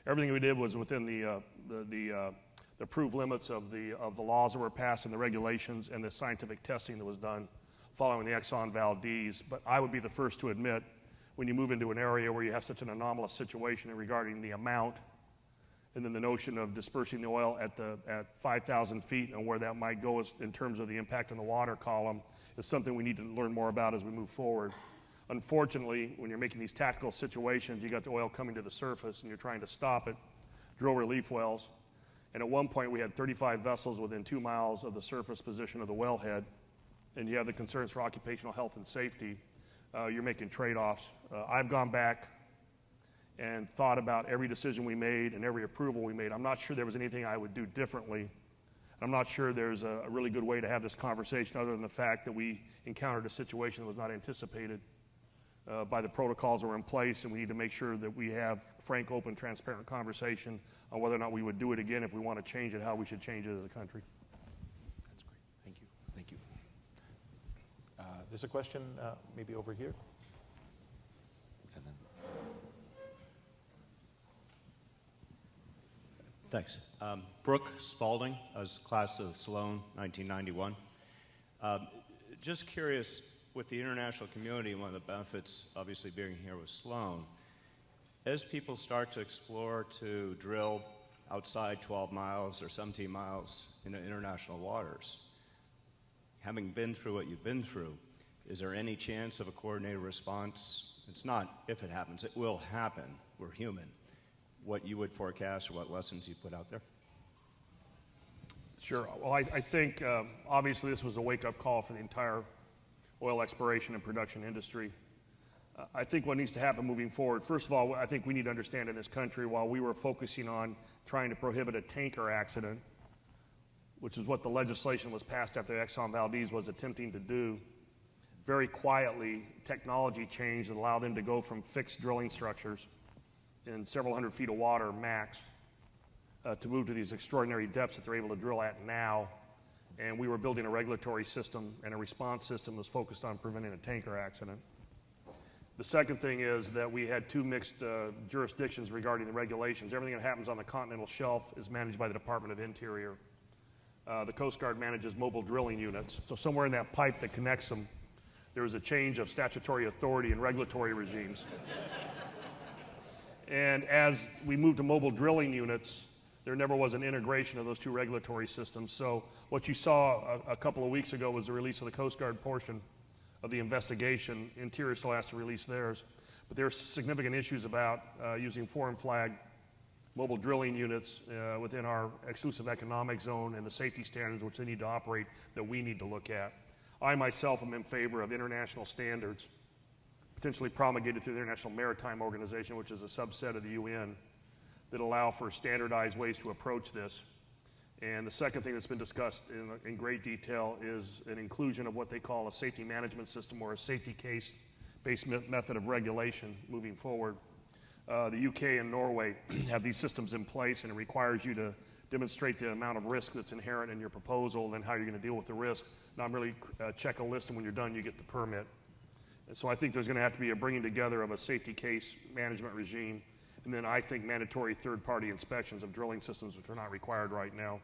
Everything we did was within the approved limits of the laws that were passed and the regulations and the scientific testing that was done following the Exxon Valdez. But I would be the first to admit, when you move into an area where you have such an anomalous situation regarding the amount and then the notion of dispersing the oil at 5,000 feet and where that might go in terms of the impact on the water column is something we need to learn more about as we move forward. Unfortunately, when you're making these tactical situations, you got the oil coming to the surface and you're trying to stop it, drill relief wells. And at one point we had 35 vessels within 2 miles of the surface position of the wellhead, and you have the concerns for occupational health and safety. You're making trade-offs. I've gone back and thought about every decision we made and every approval we made. I'm not sure there was anything I would do differently. I'm not sure there's a really good way to have this conversation other than the fact that we encountered a situation that was not anticipated by the protocols that were in place, and we need to make sure that we have frank, open, transparent conversation on whether or not we would do it again. If we want to change it, how we should change it as a country. That's great. Thank you. Thank you. There's a question maybe over here. And then. Thanks. Brooke Spalding, I was class of Sloan, 1991. Just curious, with the international community, one of the benefits obviously being here with Sloan, as people start to explore to drill outside 12 miles or 17 miles in international waters, having been through what you've been through, is there any chance of a coordinated response? It's not if it happens, it will happen. We're human. What you would forecast or what lessons you put out there? Sure. Well, I think obviously this was a wake-up call for the entire oil exploration and production industry. I think what needs to happen moving forward, first of all, I think we need to understand in this country, while we were focusing on trying to prohibit a tanker accident, which is what the legislation was passed after Exxon Valdez was attempting to do, very quietly, technology changed that allowed them to go from fixed drilling structures in several hundred feet of water max to move to these extraordinary depths that they're able to drill at now. And we were building a regulatory system and a response system that was focused on preventing a tanker accident. The second thing is that we had two mixed jurisdictions regarding the regulations. Everything that happens on the continental shelf is managed by the Department of Interior. The Coast Guard manages mobile drilling units. So somewhere in that pipe that connects them, there was a change of statutory authority and regulatory regimes. And as we moved to mobile drilling units, there never was an integration of those two regulatory systems. So what you saw a couple of weeks ago was the release of the Coast Guard portion of the investigation. Interior still has to release theirs. But there are significant issues about using foreign flag mobile drilling units within our exclusive economic zone and the safety standards which they need to operate that we need to look at. I myself am in favor of international standards, potentially promulgated through the International Maritime Organization, which is a subset of the UN, that allow for standardized ways to approach this. And the second thing that's been discussed in great detail is an inclusion of what they call a safety management system or a safety case-based method of regulation moving forward. The UK and Norway have these systems in place, and it requires you to demonstrate the amount of risk that's inherent in your proposal and how you're going to deal with the risk, not merely check a list and when you're done you get the permit. And so I think there's going to have to be a bringing together of a safety case management regime, and then I think mandatory third-party inspections of drilling systems, which are not required right now.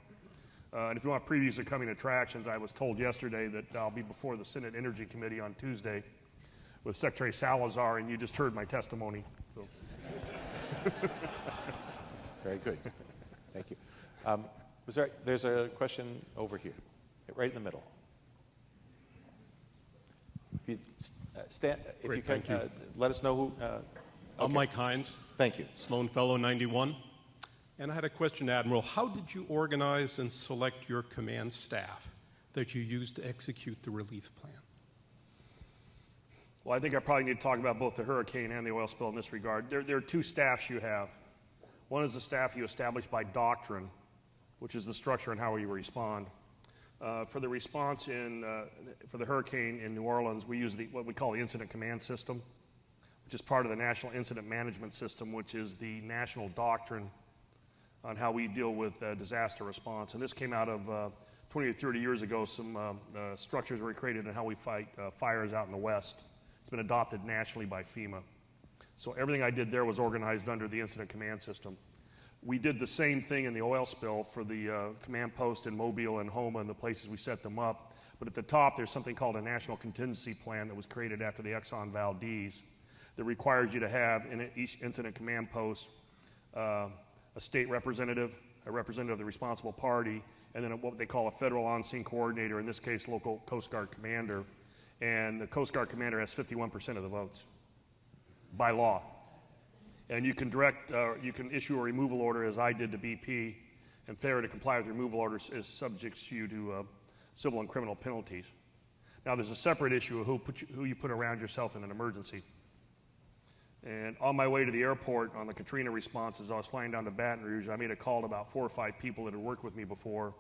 And if you want previews of coming attractions, I was told yesterday that I'll be before the Senate Energy Committee on Tuesday with Secretary Salazar, and you just heard my testimony. So. Very good. Thank you. There's a question over here, right in the middle. If you Great, can, thank you. let us know who. I'm Okay. Mike Hines, Thank you. Sloan Fellow 91. And I had a question, Admiral. How did you organize and select your command staff that you used to execute the relief plan? Well, I think I probably need to talk about both the hurricane and the oil spill in this regard. There are two staffs you have. One is the staff you establish by doctrine, which is the structure and how you respond. For the response for the hurricane in New Orleans, we use what we call the Incident Command System, which is part of the National Incident Management System, which is the national doctrine on how we deal with disaster response. And this came out of 20 or 30 years ago. Some structures were created in how we fight fires out in the West. It's been adopted nationally by FEMA. So everything I did there was organized under the Incident Command System. We did the same thing in the oil spill for the command post in Mobile and Homa and the places we set them up. But at the top, there's something called a National Contingency Plan that was created after the Exxon Valdez that requires you to have in each incident command post a state representative, a representative of the responsible party, and then what they call a federal on-scene coordinator, in this case, local Coast Guard commander. And the Coast Guard commander has 51% of the votes by law. And you can you can issue a removal order, as I did to BP, and failure to comply with removal orders is subjects you to civil and criminal penalties. Now, there's a separate issue of who you put around yourself in an emergency. And on my way to the airport on the Katrina response, as I was flying down to Baton Rouge, I made a call to about 4 or 5 people that had worked with me before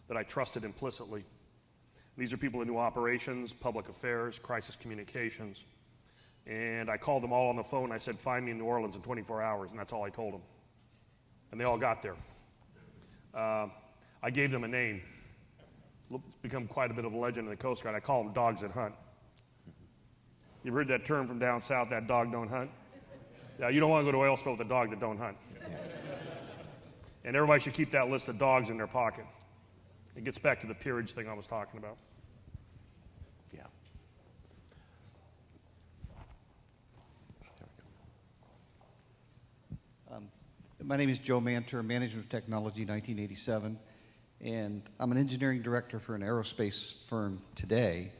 that I trusted implicitly. These are people who knew operations, public affairs, crisis communications. And I called them all on the phone, and I said, find me in New Orleans in 24 hours, and that's all I told them. And they all got there. I gave them a name. It's become quite a bit of a legend in the Coast Guard. I call them dogs that hunt. You've heard that term from down south, that dog don't hunt? Yeah, you don't want to go to oil spill with a dog that don't hunt. And everybody should keep that list of dogs in their pocket. It gets back to the peerage thing I was talking about. Yeah. My name is Joe Manter, Management of Technology, 1987, and I'm an engineering director for an aerospace firm today,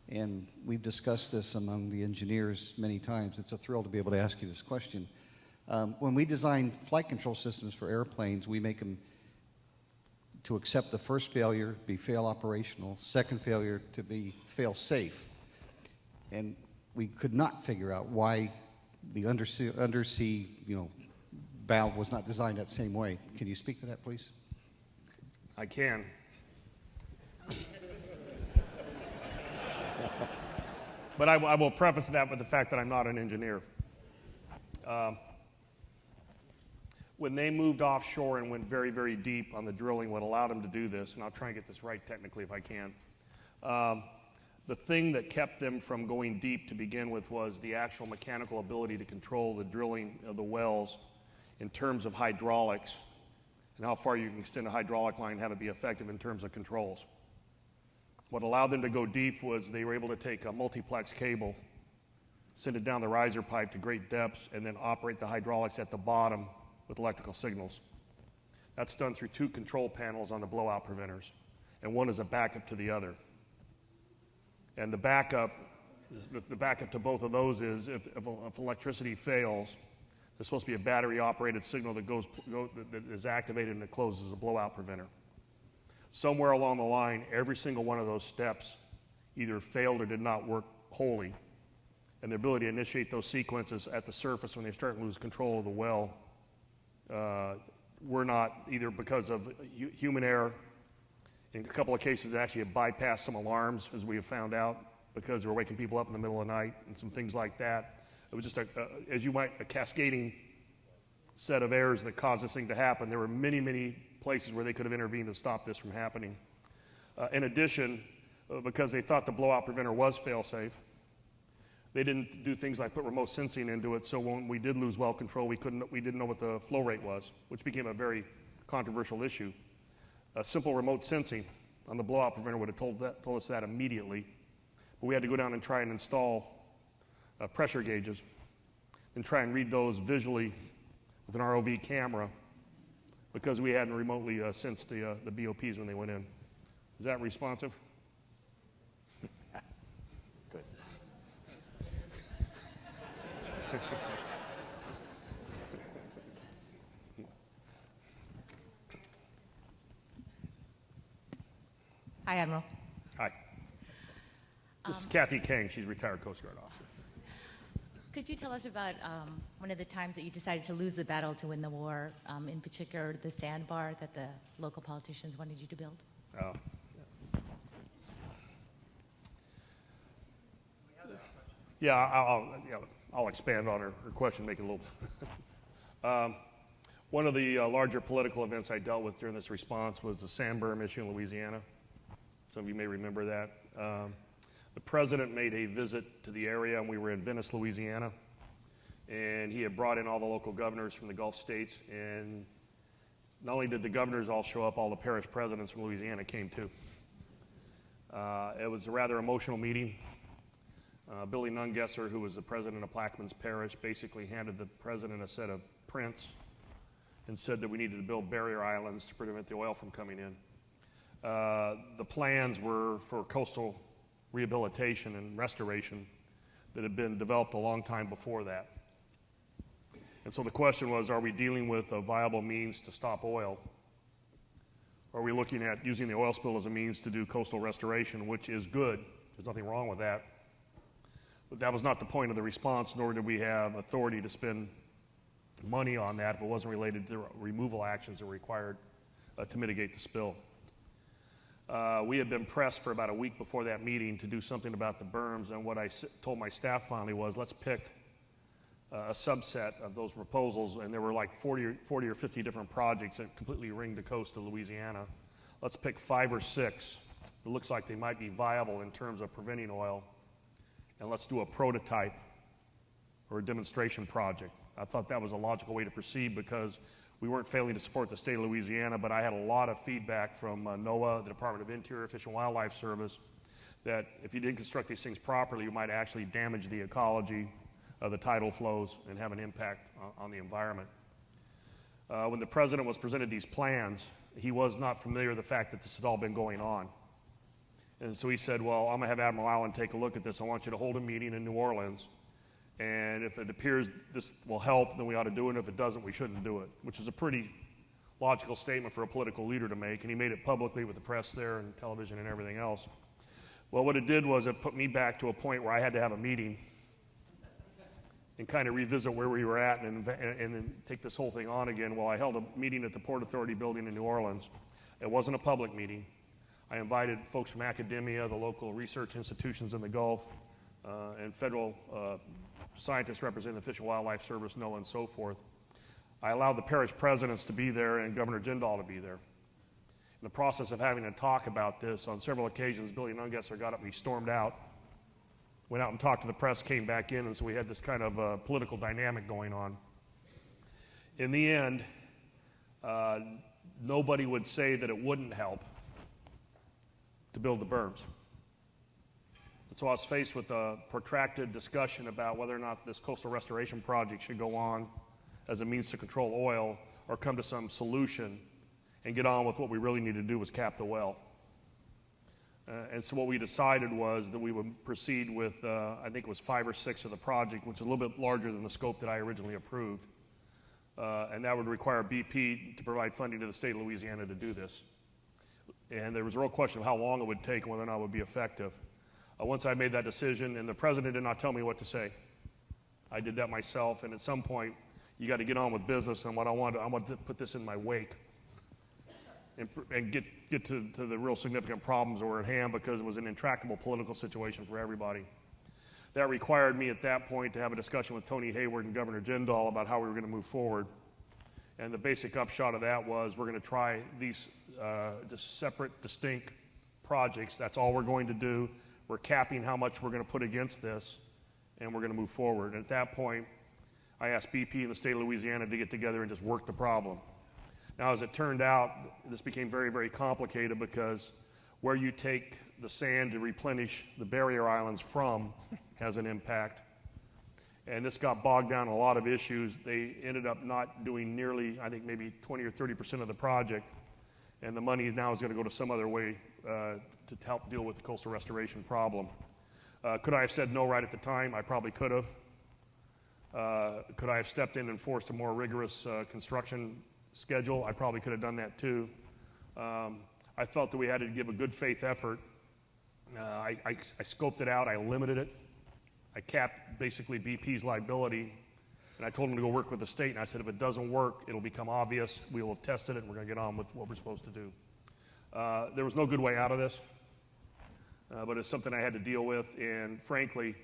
and we've discussed this among the engineers many times. It's a thrill to be able to ask you this question. When we design flight control systems for airplanes, we make them to accept the first failure, be fail operational, second failure to be fail safe. And we could not figure out why the undersea valve was not designed that same way. Can you speak to that, please? I can. But I will preface that with the fact that I'm not an engineer. When they moved offshore and went very, very deep on the drilling, what allowed them to do this, and I'll try and get this right technically if I can, the thing that kept them from going deep to begin with was the actual mechanical ability to control the drilling of the wells in terms of hydraulics and how far you can extend a hydraulic line and have it be effective in terms of controls. What allowed them to go deep was they were able to take a multiplex cable, send it down the riser pipe to great depths, and then operate the hydraulics at the bottom with electrical signals. That's done through 2 control panels on the blowout preventers, and one is a backup to the other. And the backup to both of those is if electricity fails, there's supposed to be a battery-operated signal that that is activated and it closes the blowout preventer. Somewhere along the line, every single one of those steps either failed or did not work wholly, and the ability to initiate those sequences at the surface when they start to lose control of the well were not either because of human error. In a couple of cases, it actually had bypassed some alarms, as we have found out, because they were waking people up in the middle of the night and some things like that. It was just, a cascading set of errors that caused this thing to happen. There were many, many places where they could have intervened to stop this from happening. In addition, because they thought the blowout preventer was fail-safe, they didn't do things like put remote sensing into it, so when we did lose well control, we didn't know what the flow rate was, which became a very controversial issue. A simple remote sensing on the blowout preventer would have told us that immediately, but we had to go down and try and install pressure gauges and try and read those visually with an ROV camera because we hadn't remotely sensed the BOPs when they went in. Is that responsive? Good. Hi, Admiral. Hi. This is Kathy Kang. She's a retired Coast Guard officer. Could you tell us about one of the times that you decided to lose the battle to win the war, in particular the sandbar that the local politicians wanted you to build? Oh. Yeah, I'll expand on her question, make it a little. One of the larger political events I dealt with during this response was the sand berm issue in Louisiana. Some of you may remember that. The president made a visit to the area, and we were in Venice, Louisiana, and he had brought in all the local governors from the Gulf states, and not only did the governors all show up, all the parish presidents from Louisiana came too. It was a rather emotional meeting. Billy Nungesser, who was the president of Plaquemines Parish, basically handed the president a set of prints and said that we needed to build barrier islands to prevent the oil from coming in. The plans were for coastal rehabilitation and restoration that had been developed a long time before that. And so the question was, are we dealing with a viable means to stop oil? Or are we looking at using the oil spill as a means to do coastal restoration, which is good. There's nothing wrong with that. But that was not the point of the response, nor did we have authority to spend money on that if it wasn't related to removal actions that were required to mitigate the spill. We had been pressed for about a week before that meeting to do something about the berms, and what I told my staff finally was, let's pick a subset of those proposals, and there were like 40 or 50 different projects that completely ringed the coast of Louisiana. Let's pick 5 or 6 that looks like they might be viable in terms of preventing oil, and let's do a prototype or a demonstration project. I thought that was a logical way to proceed because we weren't failing to support the state of Louisiana, but I had a lot of feedback from NOAA, the Department of Interior, Fish and Wildlife Service, that if you didn't construct these things properly, you might actually damage the ecology of the tidal flows and have an impact on the environment. When the president was presented these plans, he was not familiar with the fact that this had all been going on. And so he said, well, I'm going to have Admiral Allen take a look at this. I want you to hold a meeting in New Orleans. And if it appears this will help, then we ought to do it. And if it doesn't, we shouldn't do it, which is a pretty logical statement for a political leader to make. And he made it publicly with the press there and television and everything else. Well, what it did was it put me back to a point where I had to have a meeting and kind of revisit where we were at and then take this whole thing on again. Well, I held a meeting at the Port Authority building in New Orleans. It wasn't a public meeting. I invited folks from academia, the local research institutions in the Gulf, and federal scientists representing the Fish and Wildlife Service, NOAA, and so forth. I allowed the parish presidents to be there and Governor Jindal to be there. In the process of having to talk about this, on several occasions, Billy Nungesser got up and he stormed out, went out and talked to the press, came back in, and so we had this kind of political dynamic going on. In the end, nobody would say that it wouldn't help to build the berms. And so I was faced with a protracted discussion about whether or not this coastal restoration project should go on as a means to control oil or come to some solution and get on with what we really needed to do was cap the well. And so what we decided was that we would proceed with, I think it was 5 or 6 of the project, which is a little bit larger than the scope that I originally approved. And that would require BP to provide funding to the state of Louisiana to do this. And there was a real question of how long it would take and whether or not it would be effective. Once I made that decision, and the president did not tell me what to say, I did that myself, and at some point, you got to get on with business, and what I want to put this in my wake and get to the real significant problems that were at hand, because it was an intractable political situation for everybody. That required me at that point to have a discussion with Tony Hayward and Governor Jindal about how we were going to move forward. And the basic upshot of that was we're going to try these just separate, distinct projects. That's all we're going to do. We're capping how much we're going to put against this, and we're going to move forward. And at that point, I asked BP and the state of Louisiana to get together and just work the problem. Now, as it turned out, this became very, very complicated, because where you take the sand to replenish the barrier islands from has an impact. And this got bogged down in a lot of issues. They ended up not doing nearly, I think, maybe 20 or 30% of the project. And the money now is going to go to some other way to help deal with the coastal restoration problem. Could I have said no right at the time? I probably could have. Could I have stepped in and forced a more rigorous construction schedule? I probably could have done that too. I felt that we had to give a good faith effort. I scoped it out, I limited it. I capped basically BP's liability, and I told them to go work with the state, and I said if it doesn't work, it'll become obvious, we will have tested it, and we're going to get on with what we're supposed to do. There was no good way out of this, but it's something I had to deal with, and frankly,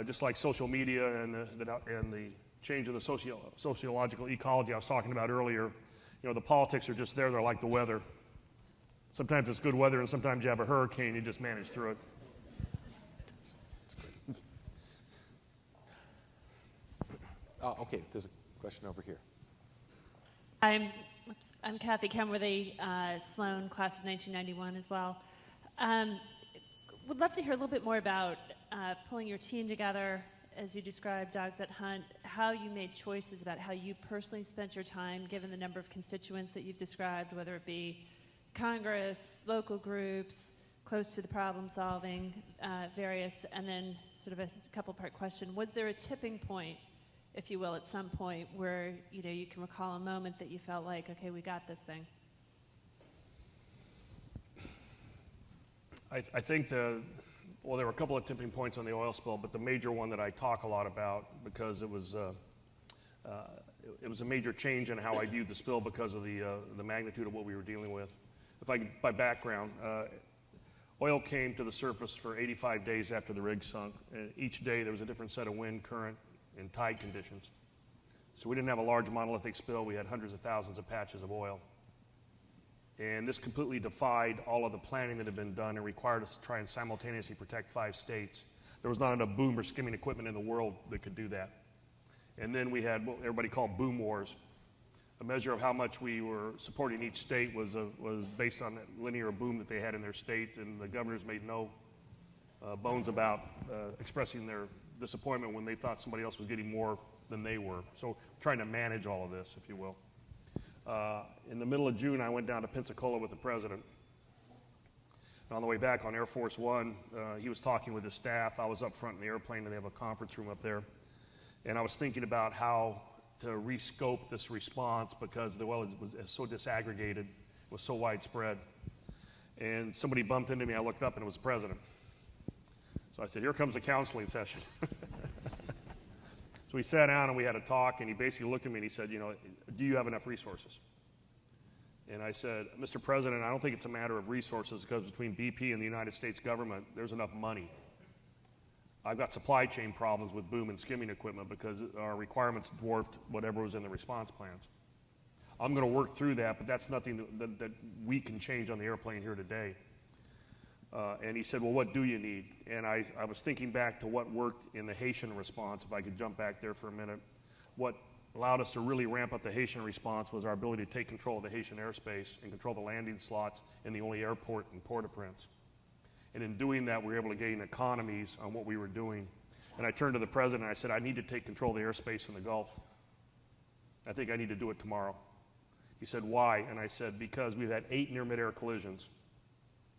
just like social media and the change of the sociological ecology I was talking about earlier, the politics are just there. They're like the weather. Sometimes it's good weather, and sometimes you have a hurricane. You just manage through it. That's great. Okay, there's a question over here. I'm Kathy Kenworthy, Sloan, class of 1991 as well. Would love to hear a little bit more about pulling your team together, as you described, Dogs that Hunt, how you made choices about how you personally spent your time, given the number of constituents that you've described, whether it be Congress, local groups, close to the problem solving, various, and then sort of a couple-part question. Was there a tipping point, if you will, at some point where you can recall a moment that you felt like, okay, we got this thing? I think there were a couple of tipping points on the oil spill, but the major one that I talk a lot about, because it was a major change in how I viewed the spill because of the magnitude of what we were dealing with. By background, oil came to the surface for 85 days after the rig sunk. And each day there was a different set of wind, current, and tide conditions. So we didn't have a large monolithic spill. We had hundreds of thousands of patches of oil. And this completely defied all of the planning that had been done and required us to try and simultaneously protect 5 states. There was not enough boom or skimming equipment in the world that could do that. And then we had what everybody called boom wars. A measure of how much we were supporting each state was based on that linear boom that they had in their state, and the governors made no bones about expressing their disappointment when they thought somebody else was getting more than they were. So trying to manage all of this, if you will. In the middle of June, I went down to Pensacola with the president. And on the way back on Air Force One, he was talking with his staff. I was up front in the airplane, and they have a conference room up there. And I was thinking about how to rescope this response, because the oil was so disaggregated, it was so widespread. And somebody bumped into me. I looked up, and it was the president. So I said, here comes a counseling session. So we sat down and we had a talk, and he basically looked at me and he said, do you have enough resources? And I said, Mr. President, I don't think it's a matter of resources, because between BP and the United States government, there's enough money. I've got supply chain problems with boom and skimming equipment because our requirements dwarfed whatever was in the response plans. I'm going to work through that, but that's nothing that we can change on the airplane here today. And he said, well, what do you need? And I was thinking back to what worked in the Haitian response, if I could jump back there for a minute. What allowed us to really ramp up the Haitian response was our ability to take control of the Haitian airspace and control the landing slots in the only airport in Port-au-Prince. And in doing that, we were able to gain economies on what we were doing. And I turned to the president and I said, I need to take control of the airspace in the Gulf. I think I need to do it tomorrow. He said, why? And I said, because we've had 8 near-midair collisions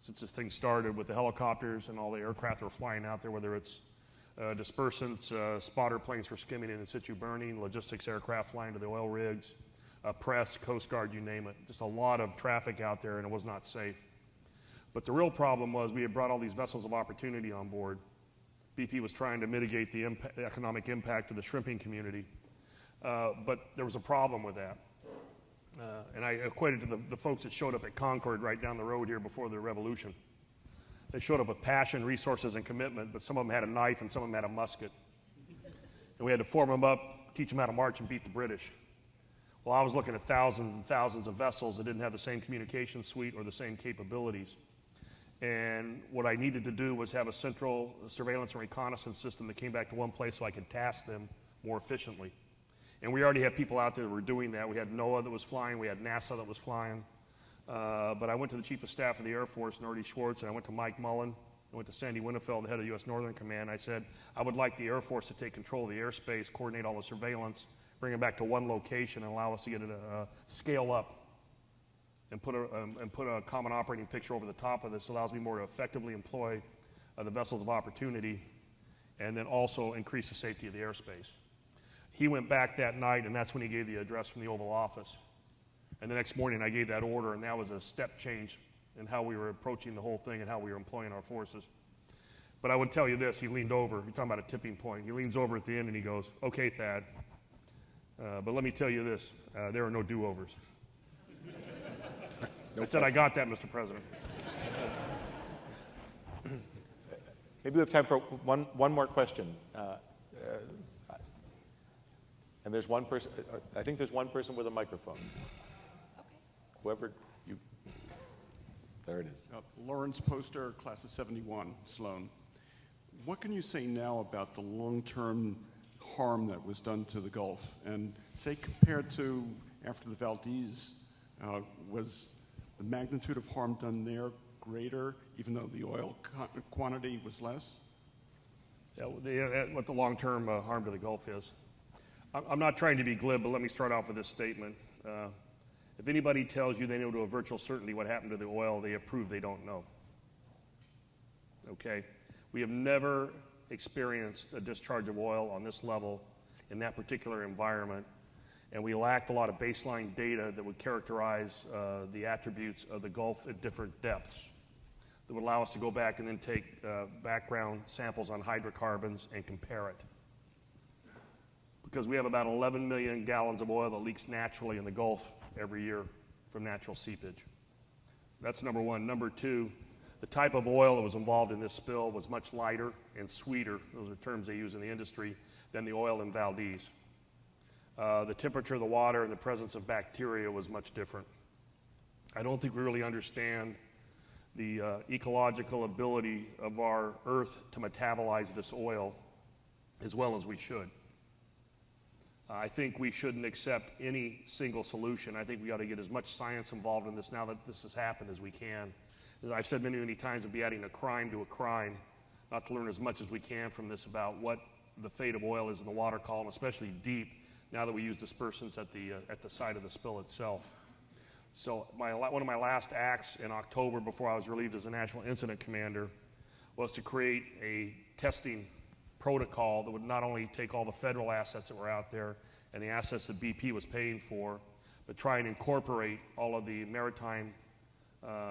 since this thing started with the helicopters and all the aircraft that are flying out there, whether it's dispersants, spotter planes for skimming and in situ burning, logistics aircraft flying to the oil rigs, press, Coast Guard, you name it. Just a lot of traffic out there, and it was not safe. But the real problem was we had brought all these vessels of opportunity on board. BP was trying to mitigate the economic impact of the shrimping community, but there was a problem with that. And I equated to the folks that showed up at Concord right down the road here before the revolution. They showed up with passion, resources, and commitment, but some of them had a knife and some of them had a musket. And we had to form them up, teach them how to march and beat the British. Well, I was looking at thousands and thousands of vessels that didn't have the same communication suite or the same capabilities. And what I needed to do was have a central surveillance and reconnaissance system that came back to one place so I could task them more efficiently. And we already had people out there that were doing that. We had NOAA that was flying. We had NASA that was flying. But I went to the Chief of Staff of the Air Force, Nordy Schwartz, and I went to Mike Mullen. I went to Sandy Winnefeld, the head of the U.S. Northern Command. I said, I would like the Air Force to take control of the airspace, coordinate all the surveillance, bring it back to one location, and allow us to get it scale up and put a common operating picture over the top of this. Allows me more to effectively employ the vessels of opportunity and then also increase the safety of the airspace. He went back that night, and that's when he gave the address from the Oval Office. And the next morning, I gave that order, and that was a step change in how we were approaching the whole thing and how we were employing our forces. But I would tell you this, he leaned over. You're talking about a tipping point. He leans over at the end, and he goes, okay, Thad, but let me tell you this, there are no do-overs. I said, I got that, Mr. President. Maybe we have time for one more question. And there's one person, I think there's one person with a microphone. Okay. Whoever you, there it is. Lawrence Poster, class of 71, Sloan. What can you say now about the long-term harm that was done to the Gulf? And say compared to after the Valdez, was the magnitude of harm done there greater, even though the oil quantity was less? Yeah, what the long-term harm to the Gulf is. I'm not trying to be glib, but let me start off with this statement. If anybody tells you they know to a virtual certainty what happened to the oil, they prove they don't know. Okay? We have never experienced a discharge of oil on this level in that particular environment, and we lacked a lot of baseline data that would characterize the attributes of the Gulf at different depths that would allow us to go back and then take background samples on hydrocarbons and compare it. Because we have about 11 million gallons of oil that leaks naturally in the Gulf every year from natural seepage. That's number one. Number two, the type of oil that was involved in this spill was much lighter and sweeter, those are terms they use in the industry, than the oil in Valdez. The temperature of the water and the presence of bacteria was much different. I don't think we really understand the ecological ability of our Earth to metabolize this oil as well as we should. I think we shouldn't accept any single solution. I think we ought to get as much science involved in this now that this has happened as we can. As I've said many, many times, we'll be adding a crime to a crime, not to learn as much as we can from this about what the fate of oil is in the water column, especially deep, now that we use dispersants at the site of the spill itself. So one of my last acts in October before I was relieved as a National Incident Commander was to create a testing protocol that would not only take all the federal assets that were out there and the assets that BP was paying for, but try and incorporate all of the maritime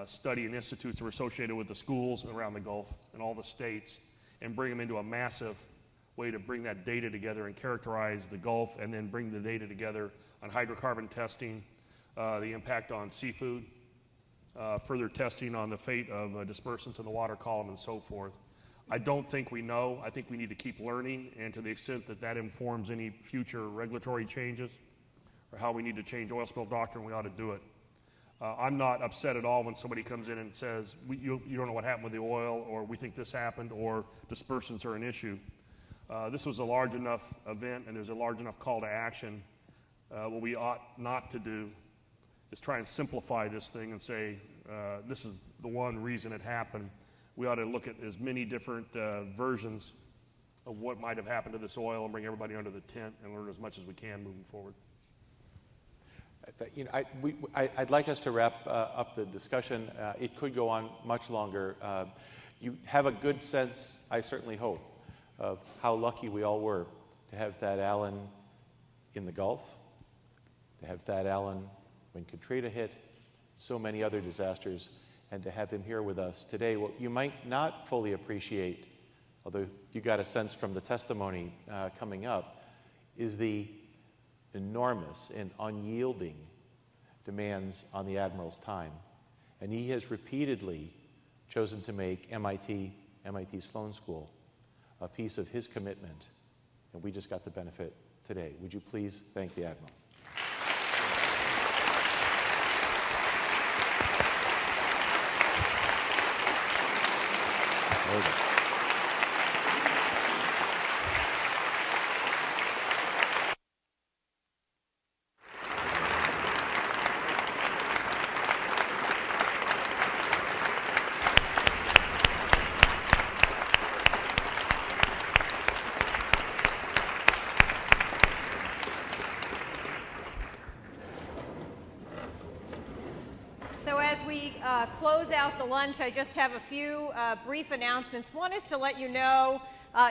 study and institutes that were associated with the schools around the Gulf and all the states and bring them into a massive way to bring that data together and characterize the Gulf and then bring the data together on hydrocarbon testing, the impact on seafood, further testing on the fate of dispersants in the water column and so forth. I don't think we know. I think we need to keep learning, and to the extent that that informs any future regulatory changes or how we need to change oil spill doctrine, we ought to do it. I'm not upset at all when somebody comes in and says, you don't know what happened with the oil, or we think this happened, or dispersants are an issue. This was a large enough event, and there's a large enough call to action. What we ought not to do is try and simplify this thing and say, this is the one reason it happened. We ought to look at as many different versions of what might have happened to this oil and bring everybody under the tent and learn as much as we can moving forward. You know, I'd like us to wrap up the discussion. It could go on much longer. You have a good sense, I certainly hope, of how lucky we all were to have Thad Allen in the Gulf, to have Thad Allen when Katrina hit, so many other disasters, and to have him here with us today. What you might not fully appreciate, although you got a sense from the testimony coming up, is the enormous and unyielding demands on the Admiral's time. And he has repeatedly chosen to make MIT Sloan School a piece of his commitment, and we just got the benefit today. Would you please thank the Admiral? Over. So as we close out the lunch, I just have a few brief announcements. One is to let you know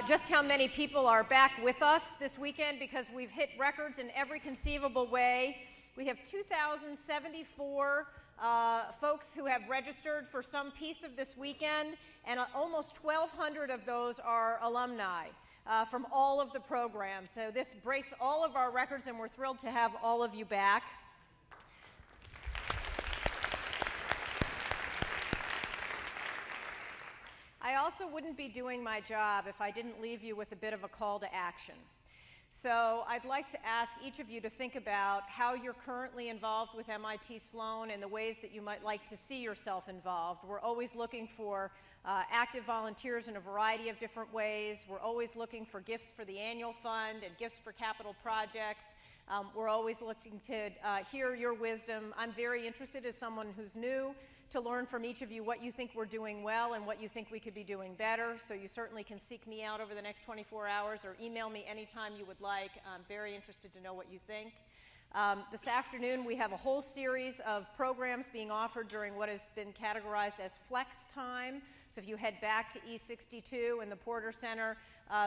just how many people are back with us this weekend, because we've hit records in every conceivable way. We have 2,074 folks who have registered for some piece of this weekend, and almost 1,200 of those are alumni from all of the programs. So this breaks all of our records, and we're thrilled to have all of you back. I also wouldn't be doing my job if I didn't leave you with a bit of a call to action. So I'd like to ask each of you to think about how you're currently involved with MIT Sloan and the ways that you might like to see yourself involved. We're always looking for active volunteers in a variety of different ways. We're always looking for gifts for the annual fund and gifts for capital projects. We're always looking to hear your wisdom. I'm very interested, as someone who's new, to learn from each of you what you think we're doing well and what you think we could be doing better. So you certainly can seek me out over the next 24 hours or email me anytime you would like. I'm very interested to know what you think. This afternoon we have a whole series of programs being offered during what has been categorized as flex time. So if you head back to E62 in the Porter Center,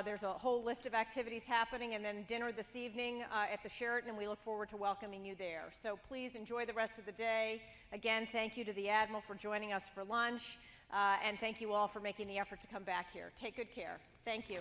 there's a whole list of activities happening, and then dinner this evening at the Sheraton, and we look forward to welcoming you there. So please enjoy the rest of the day. Again, thank you to the Admiral for joining us for lunch, and thank you all for making the effort to come back here. Take good care. Thank you.